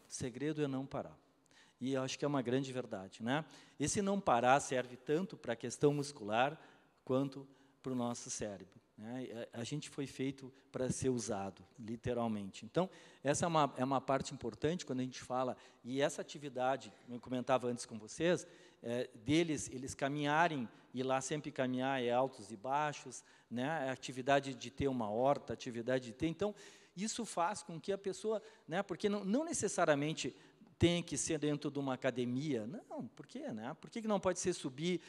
S3: O segredo é não parar. E eu acho que é uma grande verdade, né? Esse não parar serve tanto para a questão muscular, quanto para o nosso cérebro. Né? A gente foi feito para ser usado, literalmente. Então, essa é uma parte importante quando a gente fala, e essa atividade, eu comentava antes com vocês, eles caminharem, e lá sempre caminhar é altos e baixos, né? A atividade de ter uma horta, a atividade de ter... Então, isso faz com que a pessoa... Né? Porque não necessariamente tem que ser dentro de uma academia. Não, por quê? Né? Por que não pode ser subir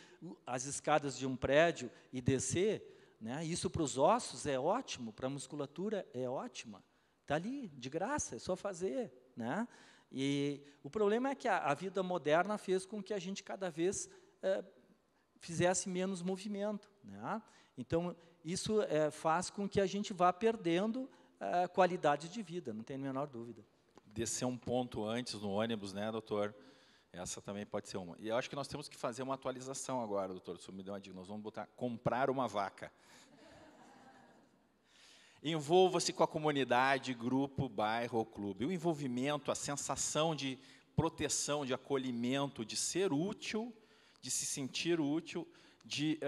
S3: as escadas de um prédio e descer? Né? Isso para os ossos é ótimo, para a musculatura é ótima. Está ali, de graça, é só fazer. Né? E o problema é que a vida moderna fez com que a gente cada vez fizesse menos movimento. Né? Então, isso faz com que a gente vá perdendo qualidade de vida, não tem a menor dúvida.
S2: Descer um ponto antes no ônibus, né, doutor? Essa também pode ser uma. E eu acho que nós temos que fazer uma atualização agora, doutor. O senhor me deu uma dica. Nós vamos botar comprar uma vaca. Envolva-se com a comunidade, grupo, bairro ou clube. O envolvimento, a sensação de proteção, de acolhimento, de ser útil, de se sentir útil, de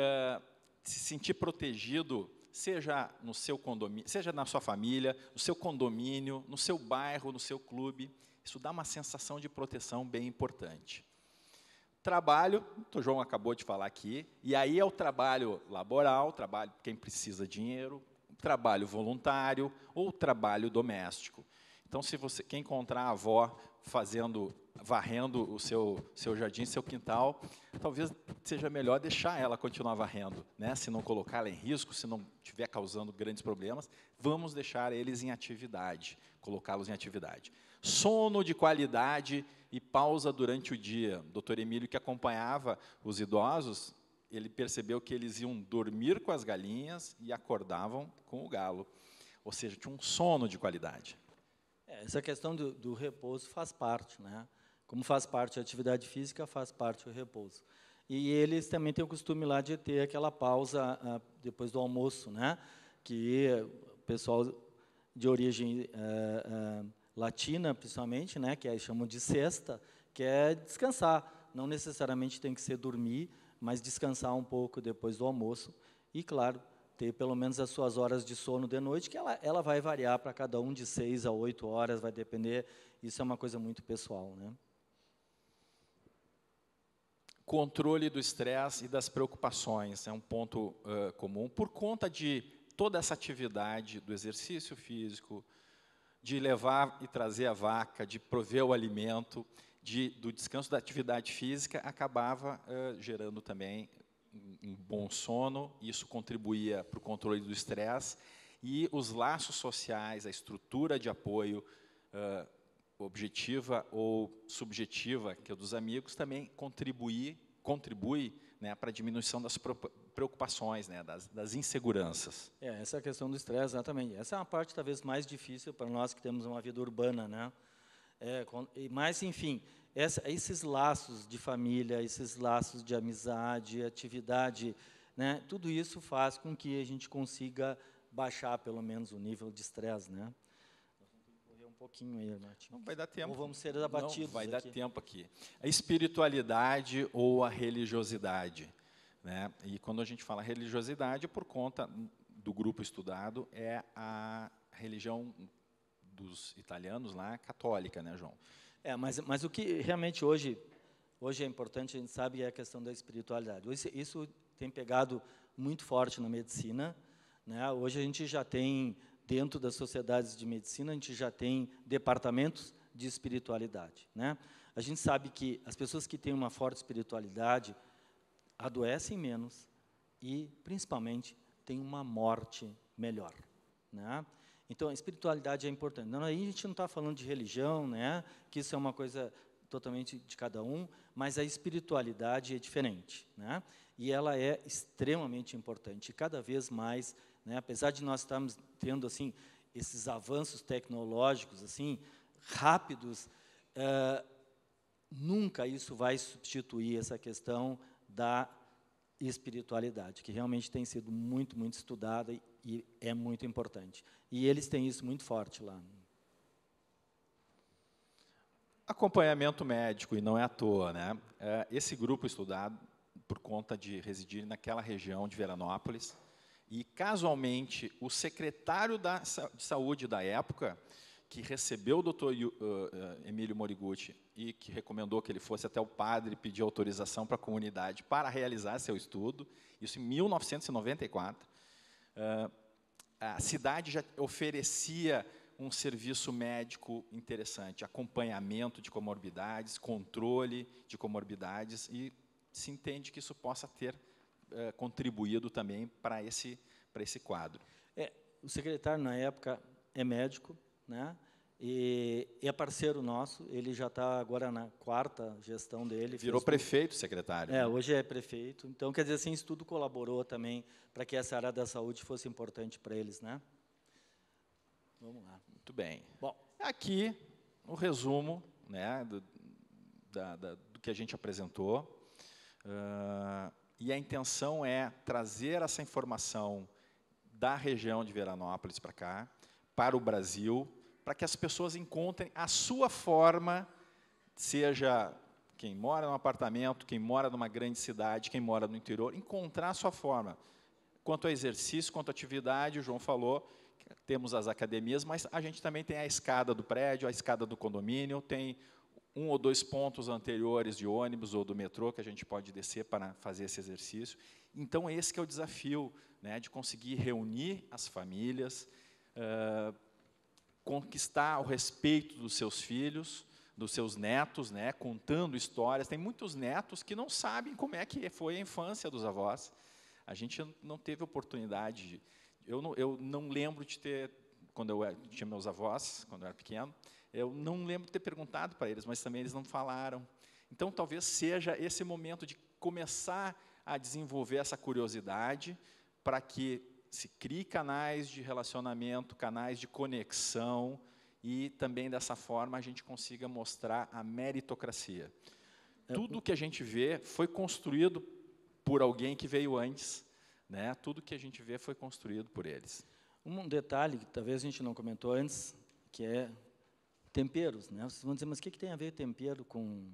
S2: se sentir protegido, seja no seu condomínio, seja na sua família, no seu condomínio, no seu bairro, no seu clube. Isso dá uma sensação de proteção bem importante. Trabalho, o João acabou de falar aqui, e aí é o trabalho laboral, trabalho quem precisa de dinheiro, trabalho voluntário ou trabalho doméstico. Então, se você quer encontrar a avó fazendo varrendo o seu jardim, seu quintal, talvez seja melhor deixar ela continuar varrendo, né? Se não colocar ela em risco, se não estiver causando grandes problemas, vamos deixar eles em atividade, colocá-los em atividade. Sono de qualidade e pausa durante o dia. O Dr. Emílio, que acompanhava os idosos, ele percebeu que eles iam dormir com as galinhas e acordavam com o galo. Ou seja, tinha um sono de qualidade.
S3: Essa questão do repouso faz parte, né? Como faz parte a atividade física, faz parte o repouso. E eles também têm o costume lá de ter aquela pausa depois do almoço, né? Que o pessoal de origem latina, principalmente, né? Que chamam de siesta, que é descansar. Não necessariamente tem que ser dormir, mas descansar um pouco depois do almoço. E, claro, ter pelo menos as suas horas de sono de noite, que ela vai variar para cada um de 6 a 8 horas, vai depender. Isso é uma coisa muito pessoal, né?
S2: Controle do estresse e das preocupações é um ponto comum, por conta de toda essa atividade do exercício físico, de levar e trazer a vaca, de prover o alimento, do descanso da atividade física, acabava gerando também um bom sono, isso contribuía para o controle do estresse, e os laços sociais, a estrutura de apoio objetiva ou subjetiva, que é dos amigos, também contribui, né, para a diminuição das preocupações, né, das inseguranças.
S3: Essa é a questão do estresse, exatamente. Essa é uma parte talvez mais difícil para nós que temos uma vida urbana, né? Mas, enfim, esses laços de família, esses laços de amizade, atividade, né, tudo isso faz com que a gente consiga baixar, pelo menos, o nível de estresse, né? Um pouquinho aí, Martim.
S2: Não vai dar tempo.
S3: Ou vamos ser abatidos.
S2: Não, vai dar tempo aqui. A espiritualidade ou a religiosidade, né? E quando a gente fala religiosidade, por conta do grupo estudado, é a religião dos italianos lá, católica, né, João?
S3: Mas o que realmente hoje é importante, a gente sabe, é a questão da espiritualidade. Isso tem pegado muito forte na medicina, né? Hoje a gente já tem, dentro das sociedades de medicina, a gente já tem departamentos de espiritualidade, né? A gente sabe que as pessoas que têm uma forte espiritualidade adoecem menos e, principalmente, têm uma morte melhor, né? Então, a espiritualidade é importante. Não, aí a gente não está falando de religião, né? Que isso é uma coisa totalmente de cada um, mas a espiritualidade é diferente, né? E ela é extremamente importante. E cada vez mais, né, apesar de nós estarmos tendo assim esses avanços tecnológicos assim rápidos, nunca isso vai substituir essa questão da espiritualidade, que realmente tem sido muito, muito estudada e é muito importante. E eles têm isso muito forte lá.
S2: Acompanhamento médico, e não é à toa, né? Esse grupo estudado, por conta de residir naquela região de Veranópolis, e, casualmente, o secretário de saúde da época, que recebeu o doutor Emílio Morigutti e que recomendou que ele fosse até o padre pedir autorização para a comunidade para realizar seu estudo, isso em 1994, a cidade já oferecia um serviço médico interessante, acompanhamento de comorbidades, controle de comorbidades, e se entende que isso possa ter contribuído também para esse quadro.
S3: O secretário, na época, é médico, né? E é parceiro nosso, ele já está agora na 4ª gestão dele.
S2: Virou prefeito, secretário.
S3: Né? Hoje é prefeito. Então, quer dizer assim, isso tudo colaborou também para que essa área da saúde fosse importante para eles, né? Vamos lá.
S2: Muito bem.
S3: Bom,
S2: aqui o resumo, né, do que a gente apresentou. E a intenção é trazer essa informação da região de Veranópolis para cá, para o Brasil, para que as pessoas encontrem a sua forma, seja quem mora num apartamento, quem mora numa grande cidade, quem mora no interior, encontrar a sua forma. Quanto ao exercício, quanto à atividade, o João falou, temos as academias, mas a gente também tem a escada do prédio, a escada do condomínio, tem 1 ou 2 pontos anteriores de ônibus ou do metrô que a gente pode descer para fazer esse exercício. Então, esse que é o desafio, né, de conseguir reunir as famílias, conquistar o respeito dos seus filhos, dos seus netos, né, contando histórias. Tem muitos netos que não sabem como é que foi a infância dos avós. A gente não teve oportunidade. Eu não lembro de ter, quando eu tinha meus avós, quando eu era pequeno, eu não lembro de ter perguntado para eles, mas também eles não falaram. Então, talvez seja esse momento de começar a desenvolver essa curiosidade para que se crie canais de relacionamento, canais de conexão, e também, dessa forma, a gente consiga mostrar a meritocracia. Tudo que a gente vê foi construído por alguém que veio antes, né? Tudo que a gente vê foi construído por eles.
S3: Um detalhe que talvez a gente não comentou antes, que é temperos, né? Vocês vão dizer, mas o que tem a ver tempero com...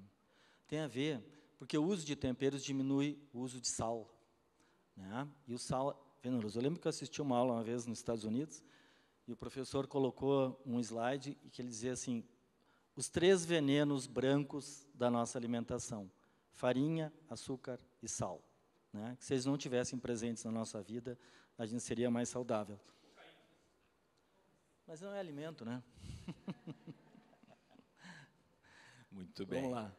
S3: Tem a ver, porque o uso de temperos diminui o uso de sal, né? E o sal venenoso. Eu lembro que eu assisti uma aula uma vez nos Estados Unidos, e o professor colocou um slide que ele dizia assim, os 3 venenos brancos da nossa alimentação, farinha, açúcar e sal, né? Que se eles não tivessem presentes na nossa vida, a gente seria mais saudável. Mas não é alimento, né?
S2: Muito bem.
S3: Vamos lá.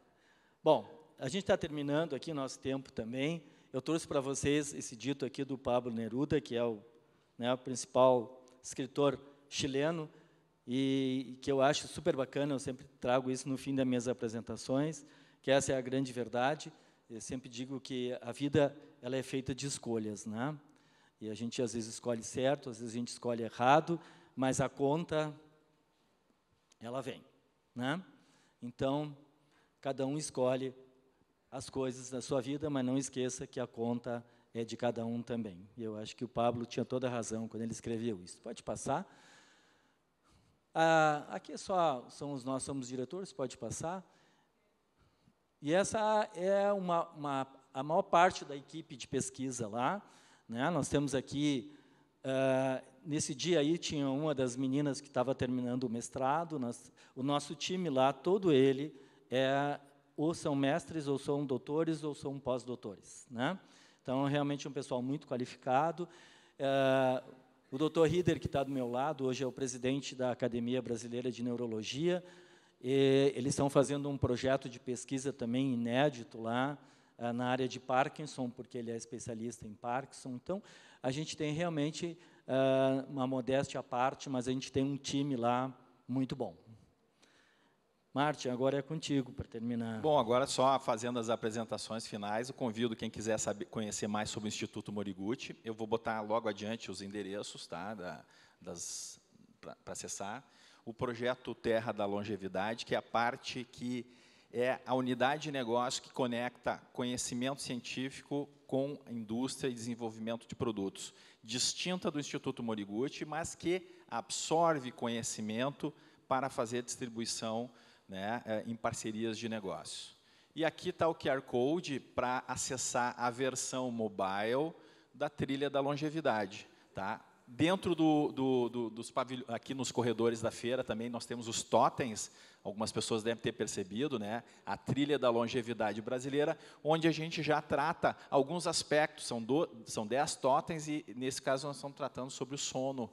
S3: Bom, a gente está terminando aqui o nosso tempo também. Eu trouxe para vocês esse dito aqui do Pablo Neruda, que é o principal escritor chileno, e que eu acho super bacana, eu sempre trago isso no fim das minhas apresentações, que essa é a grande verdade. Eu sempre digo que a vida ela é feita de escolhas, né? E a gente às vezes escolhe certo, às vezes a gente escolhe errado, mas a conta, ela vem, né? Então, cada um escolhe as coisas da sua vida, mas não esqueça que a conta é de cada um também. E eu acho que o Pablo tinha toda a razão quando ele escreveu isso. Pode passar. Aqui só nós somos diretores, pode passar. E essa é a maior parte da equipe de pesquisa lá, né? Nós temos aqui, nesse dia aí, tinha uma das meninas que estava terminando o mestrado. O nosso time lá, todo ele, ou são mestres, ou são doutores, ou são pós-doutores, né? Então, realmente é um pessoal muito qualificado. O Dr. Rieder, que está do meu lado, hoje é o presidente da Academia Brasileira de Neurologia. Eles estão fazendo um projeto de pesquisa também inédito lá, na área de Parkinson, porque ele é especialista em Parkinson. Então, a gente tem realmente uma modéstia à parte, mas a gente tem um time lá muito bom. Martin, agora é contigo para terminar.
S2: Bom, agora só fazendo as apresentações finais, eu convido quem quiser conhecer mais sobre o Instituto Moriguchi. Eu vou botar logo adiante os endereços, tá, para acessar. O projeto Terra da Longevidade, que é a parte que é a unidade de negócio que conecta conhecimento científico com a indústria e desenvolvimento de produtos, distinta do Instituto Moriguchi, mas que absorve conhecimento para fazer distribuição, né, em parcerias de negócio. E aqui está o QR Code para acessar a versão mobile da Trilha da Longevidade. Tá? Dentro dos pavilhões, aqui nos corredores da feira também nós temos os totens, algumas pessoas devem ter percebido, né? A Trilha da Longevidade Brasileira, onde a gente já trata alguns aspectos, são 10 totens, e nesse caso nós estamos tratando sobre o sono,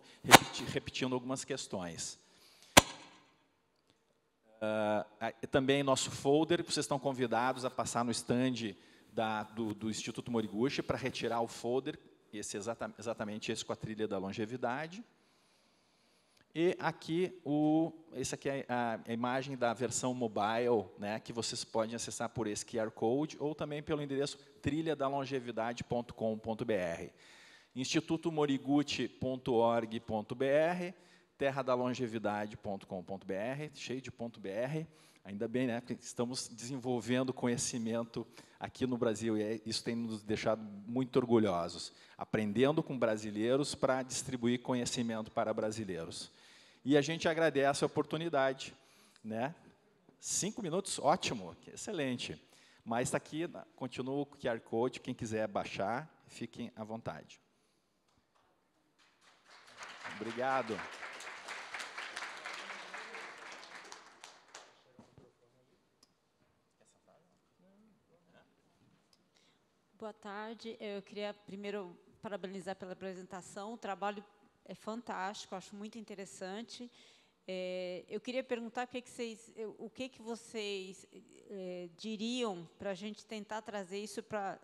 S2: repetindo algumas questões. Também nosso folder, vocês estão convidados a passar no stand do Instituto Moriguchi para retirar o folder, exatamente esse com a Trilha da Longevidade. E aqui, esse aqui é a imagem da versão mobile, né, que vocês podem acessar por esse QR Code, ou também pelo endereço trilhadalongevidade.com.br. institutomoriguchi.org.br, terradalongevidade.com.br, cheio de .br, ainda bem, né, porque estamos desenvolvendo conhecimento aqui no Brasil, e isso tem nos deixado muito orgulhosos, aprendendo com brasileiros para distribuir conhecimento para brasileiros. E a gente agradece a oportunidade, né? 5 minutos, ótimo, excelente. Mas está aqui, continua o QR Code, quem quiser baixar, fiquem à vontade. Obrigado.
S4: Boa tarde. Eu queria primeiro parabenizar pela apresentação. O trabalho é fantástico, acho muito interessante. Eu queria perguntar o que vocês diriam para a gente tentar trazer isso para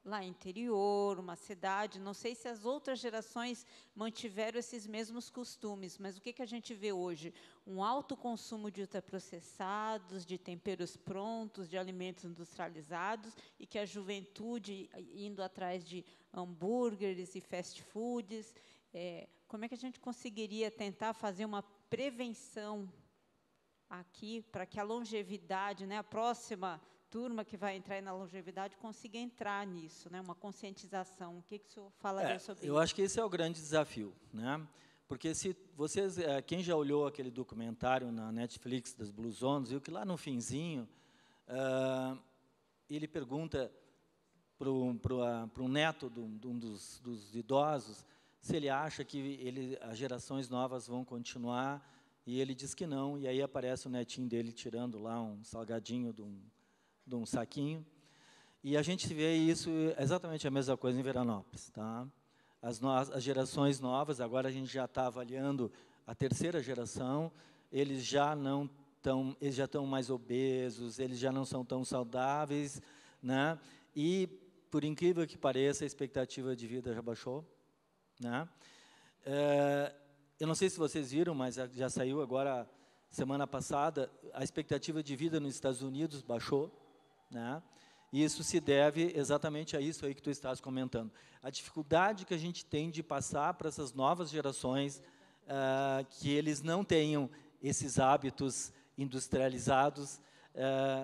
S4: lá interior, uma cidade. Não sei se as outras gerações mantiveram esses mesmos costumes, mas o que a gente vê hoje? Um alto consumo de ultraprocessados, de temperos prontos, de alimentos industrializados, e que a juventude indo atrás de hambúrgueres e fast foods. Como é que a gente conseguiria tentar fazer uma prevenção aqui para que a longevidade, né, a próxima turma que vai entrar na longevidade consiga entrar nisso, né, uma conscientização? O que o senhor falaria sobre isso?
S3: Eu acho que esse é o grande desafio, né? Porque se vocês, quem já olhou aquele documentário na Netflix das Blue Zones, viu que lá no finzinho ele pergunta para um neto de um dos idosos se ele acha que as gerações novas vão continuar, e ele diz que não, e aí aparece o netinho dele tirando lá um salgadinho de um saquinho, e a gente vê isso, exatamente a mesma coisa em Veranópolis, tá? As gerações novas, agora a gente já está avaliando a terceira geração, eles já estão mais obesos, eles já não são tão saudáveis, né? E, por incrível que pareça, a expectativa de vida já baixou, né? Eu não sei se vocês viram, mas já saiu agora, semana passada, a expectativa de vida nos Estados Unidos baixou, né? E isso se deve exatamente a isso aí que tu estás comentando. A dificuldade que a gente tem de passar para essas novas gerações, que eles não tenham esses hábitos industrializados,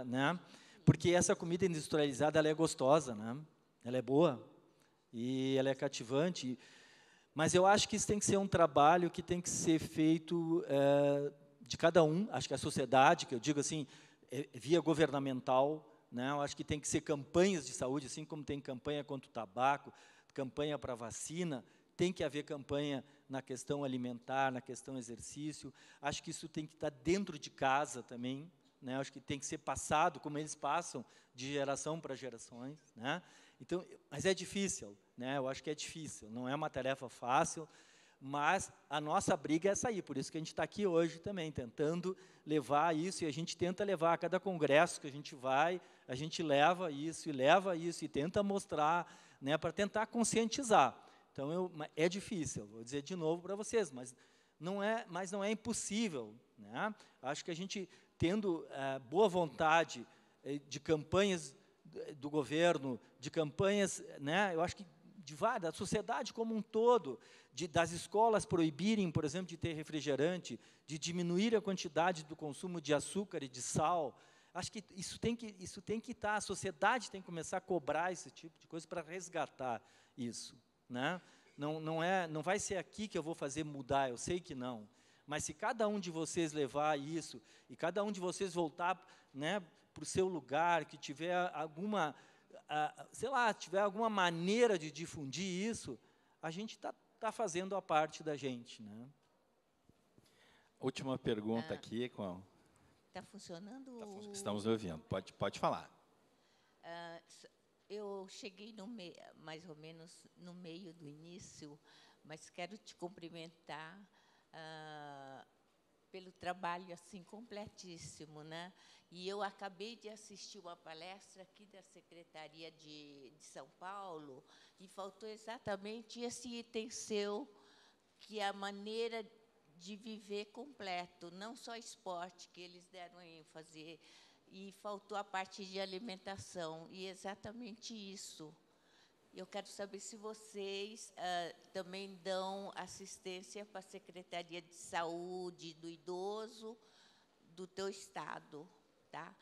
S3: né? Porque essa comida industrializada, ela é gostosa, né? Ela é boa e ela é cativante. Mas eu acho que isso tem que ser um trabalho que tem que ser feito de cada um. Acho que a sociedade, que eu digo assim, via governamental, né? Eu acho que tem que ser campanhas de saúde, assim como tem campanha contra o tabaco, campanha para vacina, tem que haver campanha na questão alimentar, na questão exercício. Acho que isso tem que estar dentro de casa também, né? Acho que tem que ser passado, como eles passam, de geração para gerações, né? Então, mas é difícil, né? Eu acho que é difícil, não é uma tarefa fácil, mas a nossa briga é essa aí, por isso que a gente está aqui hoje também, tentando levar isso, e a gente tenta levar a cada congresso que a gente vai, a gente leva isso, e tenta mostrar, né, para tentar conscientizar. Então, é difícil, vou dizer de novo para vocês, mas não é impossível, né? Acho que a gente, tendo boa vontade de campanhas do governo, de campanhas, né, eu acho que da sociedade como um todo, das escolas proibirem, por exemplo, de ter refrigerante, de diminuir a quantidade do consumo de açúcar e de sal. Acho que isso tem que estar, a sociedade tem que começar a cobrar esse tipo de coisa para resgatar isso, né? Não vai ser aqui que eu vou fazer mudar, eu sei que não. Mas se cada um de vocês levar isso, e cada um de vocês voltar, né, para o seu lugar, que tiver alguma, sei lá, tiver alguma maneira de difundir isso, a gente está fazendo a parte da gente, né?
S2: Última pergunta aqui.
S5: Está funcionando?
S2: Estamos ouvindo, pode falar.
S5: Eu cheguei mais ou menos no meio do início, mas quero te cumprimentar pelo trabalho assim completíssimo, né? E eu acabei de assistir uma palestra aqui da Secretaria de São Paulo, e faltou exatamente esse item seu, que é a maneira de viver completo, não só esporte, que eles deram ênfase, e faltou a parte de alimentação, e exatamente isso. Eu quero saber se vocês também dão assistência para a Secretaria de Saúde do Idoso do teu estado, tá?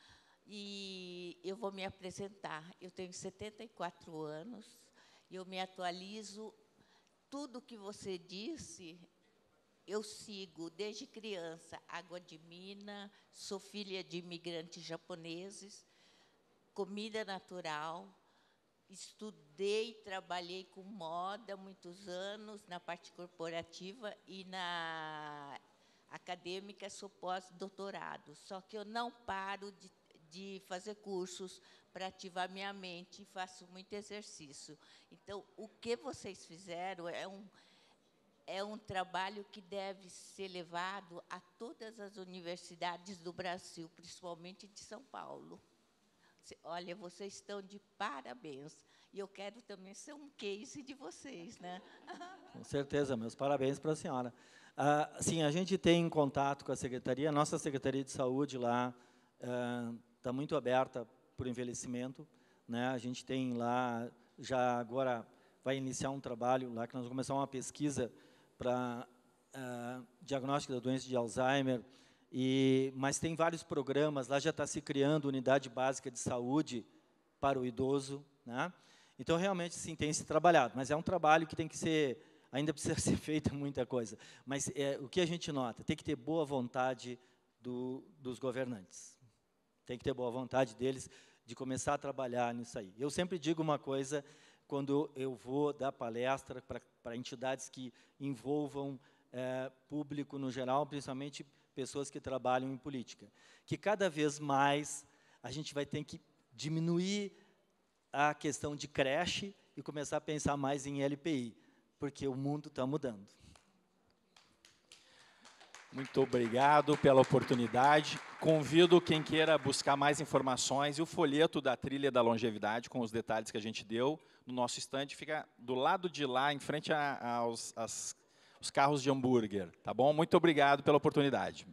S5: E eu vou me apresentar. Eu tenho 74 anos, eu me atualizo. Tudo que você disse, eu sigo desde criança. Água de mina, sou filha de imigrantes japoneses, comida natural. Estudei, trabalhei com moda há muitos anos, na parte corporativa, e na acadêmica sou pós-doutorado. Só que eu não paro de fazer cursos para ativar minha mente, e faço muito exercício. Então, o que vocês fizeram é um trabalho que deve ser levado a todas as universidades do Brasil, principalmente de São Paulo. Olha, vocês estão de parabéns. E eu quero também ser um case de vocês, né?
S3: Com certeza, meus parabéns para a senhora. Sim, a gente tem contato com a Secretaria, a nossa Secretaria de Saúde lá está muito aberta para o envelhecimento, né? A gente tem lá, já agora vai iniciar um trabalho lá, que nós vamos começar uma pesquisa para diagnóstico da doença de Alzheimer, mas tem vários programas, lá já está se criando unidade básica de saúde para o idoso, né? Então, realmente, sim, tem se trabalhado, mas é um trabalho que tem que ser, ainda precisa ser feita muita coisa, mas o que a gente nota, tem que ter boa vontade dos governantes, tem que ter boa vontade deles de começar a trabalhar nisso aí. Eu sempre digo uma coisa, quando eu vou dar palestra para entidades que envolvam público no geral, principalmente pessoas que trabalham em política, que cada vez mais a gente vai ter que diminuir a questão de creche e começar a pensar mais em LPI, porque o mundo está mudando.
S2: Muito obrigado pela oportunidade. Convido quem queira buscar mais informações e o folheto da Trilha da Longevidade, com os detalhes que a gente deu, no nosso estande, fica do lado de lá, em frente aos carros de hambúrguer. Tá bom? Muito obrigado pela oportunidade.